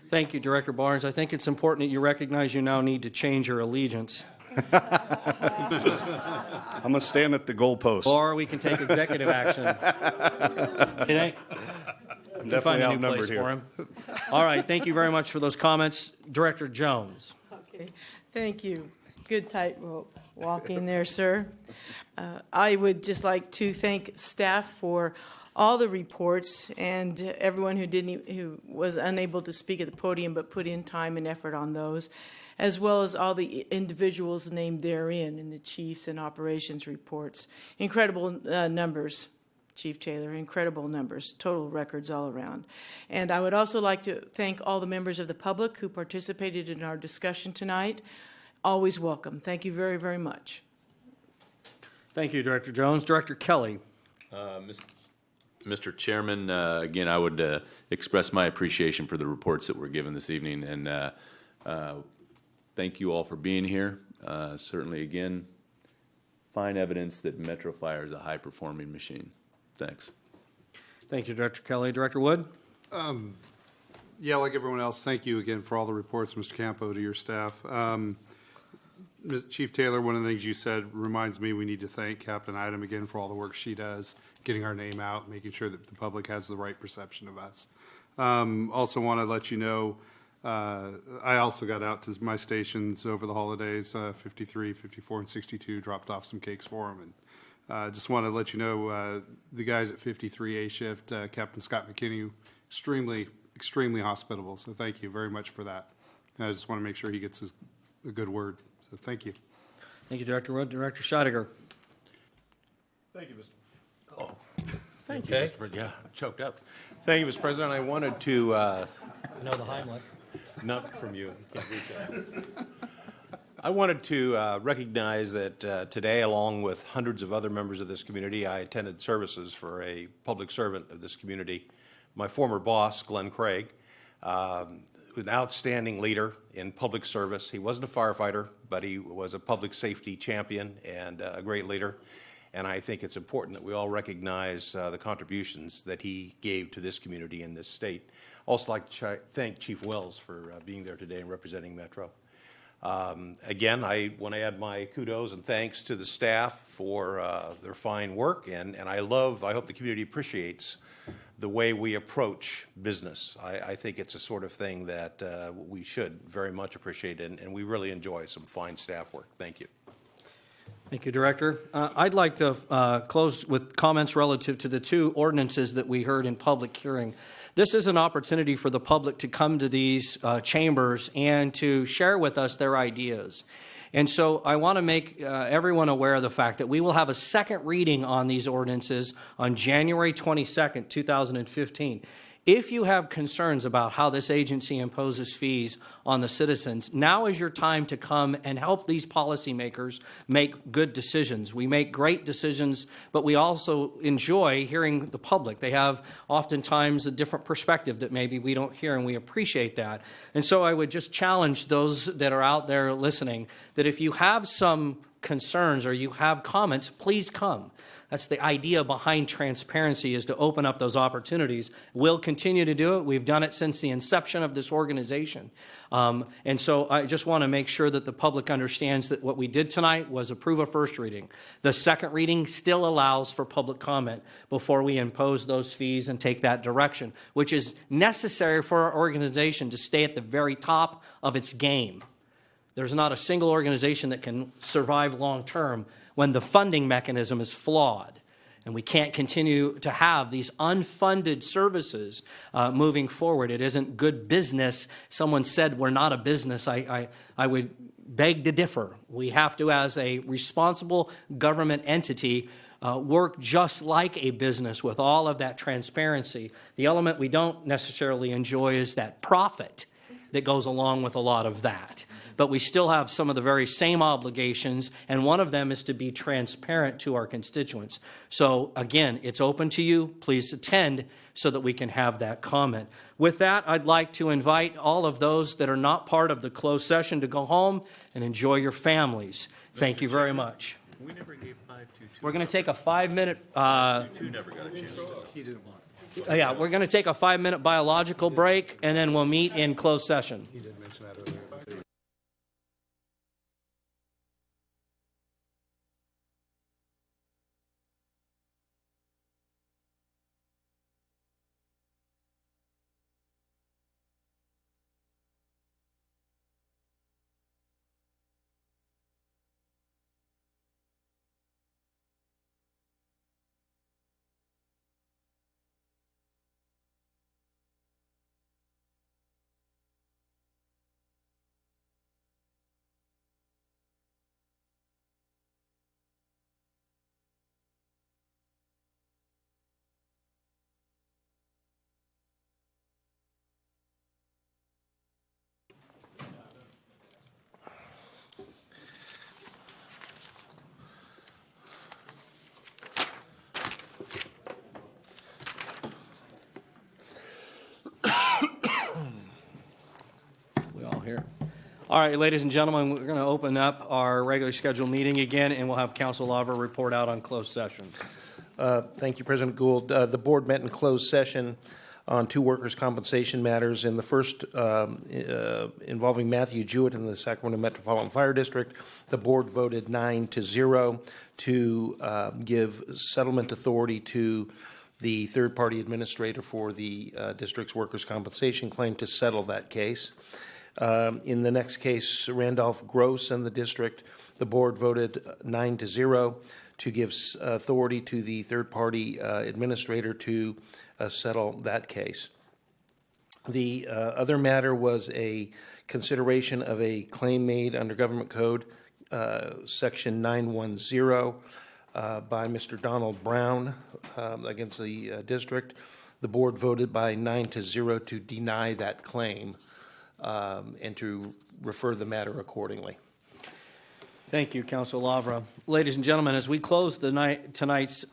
Thank you, Director Barnes. I think it's important that you recognize you now need to change your allegiance. I'm going to stand at the goalpost. Or we can take executive action. I'm definitely outnumbered place here. for him. All right, thank you very much for those comments. Director Jones. Okay, thank you. Good tightrope walking there, sir. I would just like to thank staff for all the reports and everyone who was unable to speak at the podium but put in time and effort on those, as well as all the individuals named therein in the chiefs and operations reports. Incredible numbers. Chief Taylor, incredible numbers, total records all around. And I would also like to thank all the members of the public who participated in our discussion tonight. Always welcome. Thank you very, very much. Thank you, Director Jones. Director Kelly. Mr. Chairman, again, I would express my appreciation for the reports that were given this evening, and thank you all for being here. Certainly, again, fine evidence that Metro Fire is a high-performing machine. Thanks. Thank you, Director Kelly. Director Wood? Yeah, like everyone else, thank you again for all the reports, Mr. Campo, to your staff. Chief Taylor, one of the things you said reminds me we need to thank Captain Idem again for all the work she does, getting our name out, making sure that the public has the right perception of us. Also want to let you know, I also got out to my stations over the holidays, 53, 54, and 62, dropped off some cakes for them. And just want to let you know, the guys at 53A shift, Captain Scott McKinney, extremely hospitable. So thank you very much for that. And I just want to make sure he gets a good word. So thank you. Thank you, Director Wood. Director Scheidegger. Thank you, Mr. Thank Okay. you, Mr. President. Yeah, I choked up. Thank you, Mr. President. I wanted to... know the Heimlich. Not from you. Can't reach out. I wanted to recognize that today, along with hundreds of other members of this community, I attended services for a public servant of this community. My former boss, Glenn Craig, an outstanding leader in public service. He wasn't a firefighter, but he was a public safety champion and a great leader. And I think it's important that we all recognize the contributions that he gave to this community and this state. Also like to thank Chief Wells for being there today and representing Metro. Again, I want to add my kudos and thanks to the staff for their fine work, and I hope the community appreciates the way we approach business. I think it's a sort of thing that we should very much appreciate, and we really enjoy some fine staff work. Thank you. Thank you, Director. I'd like to close with comments relative to the two ordinances that we heard in public hearing. This is an opportunity for the public to come to these chambers and to share with us their ideas. And so I want to make everyone aware of the fact that we will have a second reading on these ordinances on January 22nd, 2015. If you have concerns about how this agency imposes fees on the citizens, now is your time to come and help these policymakers make good decisions. We make great decisions, but we also enjoy hearing the public. They have oftentimes a different perspective that maybe we don't hear, and we appreciate that. And so I would just challenge those that are out there listening that if you have some concerns or you have comments, please come. That's the idea behind transparency, is to open up those opportunities. We'll continue to do it. We've done it since the inception of this organization. And so I just want to make sure that the public understands that what we did tonight was approve a first reading. The second reading still allows for public comment before we impose those fees and take that direction, which is necessary for our organization to stay at the very top of its game. There's not a single organization that can survive long term when the funding mechanism is flawed. And we can't continue to have these unfunded services moving forward. It isn't good business. Someone said we're not a business. I would beg to differ. We have to, as a responsible government entity, work just like a business with all of that transparency. The element we don't necessarily enjoy is that profit that goes along with a lot of that. But we still have some of the very same obligations, and one of them is to be transparent to our constituents. So again, it's open to you. Please attend so that we can have that comment. With that, I'd like to invite all of those that are not part of the closed session to go home and enjoy your families. Thank you very much. We never gave 522. We're going to take a 5-minute... Two never got a chance to. He didn't want. Yeah, we're going to take a 5-minute biological break, and then we'll meet in closed session. He did mention that earlier. Here. All right, ladies and gentlemen, we're going to open up our regularly scheduled meeting again, and we'll have Council Lavra report out on closed session. Thank you, President Gould. The board met in closed session on two workers' compensation matters. In the first, involving Matthew Jewett in the Sacramento Metropolitan Fire District, the board voted 9-0 to give settlement authority to the third-party administrator for the district's workers' compensation claim to settle that case. In the next case, Randolph Gross and the district, the board voted 9-0 to give authority to the third-party administrator to settle that case. The other matter was a consideration of a claim made under Government Code Section 910 by Mr. Donald Brown against the district. The board voted by 9-0 to deny that claim. And to refer the matter accordingly. Thank you, Council Lavra. Ladies and gentlemen, as we close tonight's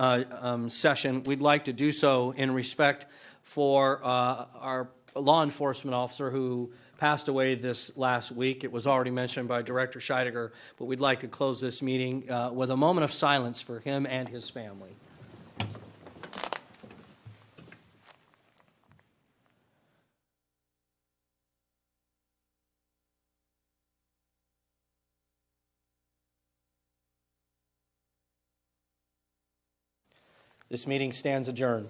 session, we'd like to do so in respect for our law enforcement officer who passed away this last week. It was already mentioned by Director Scheidegger, but we'd like to close this meeting with a moment of silence for him and his family. This meeting stands adjourned.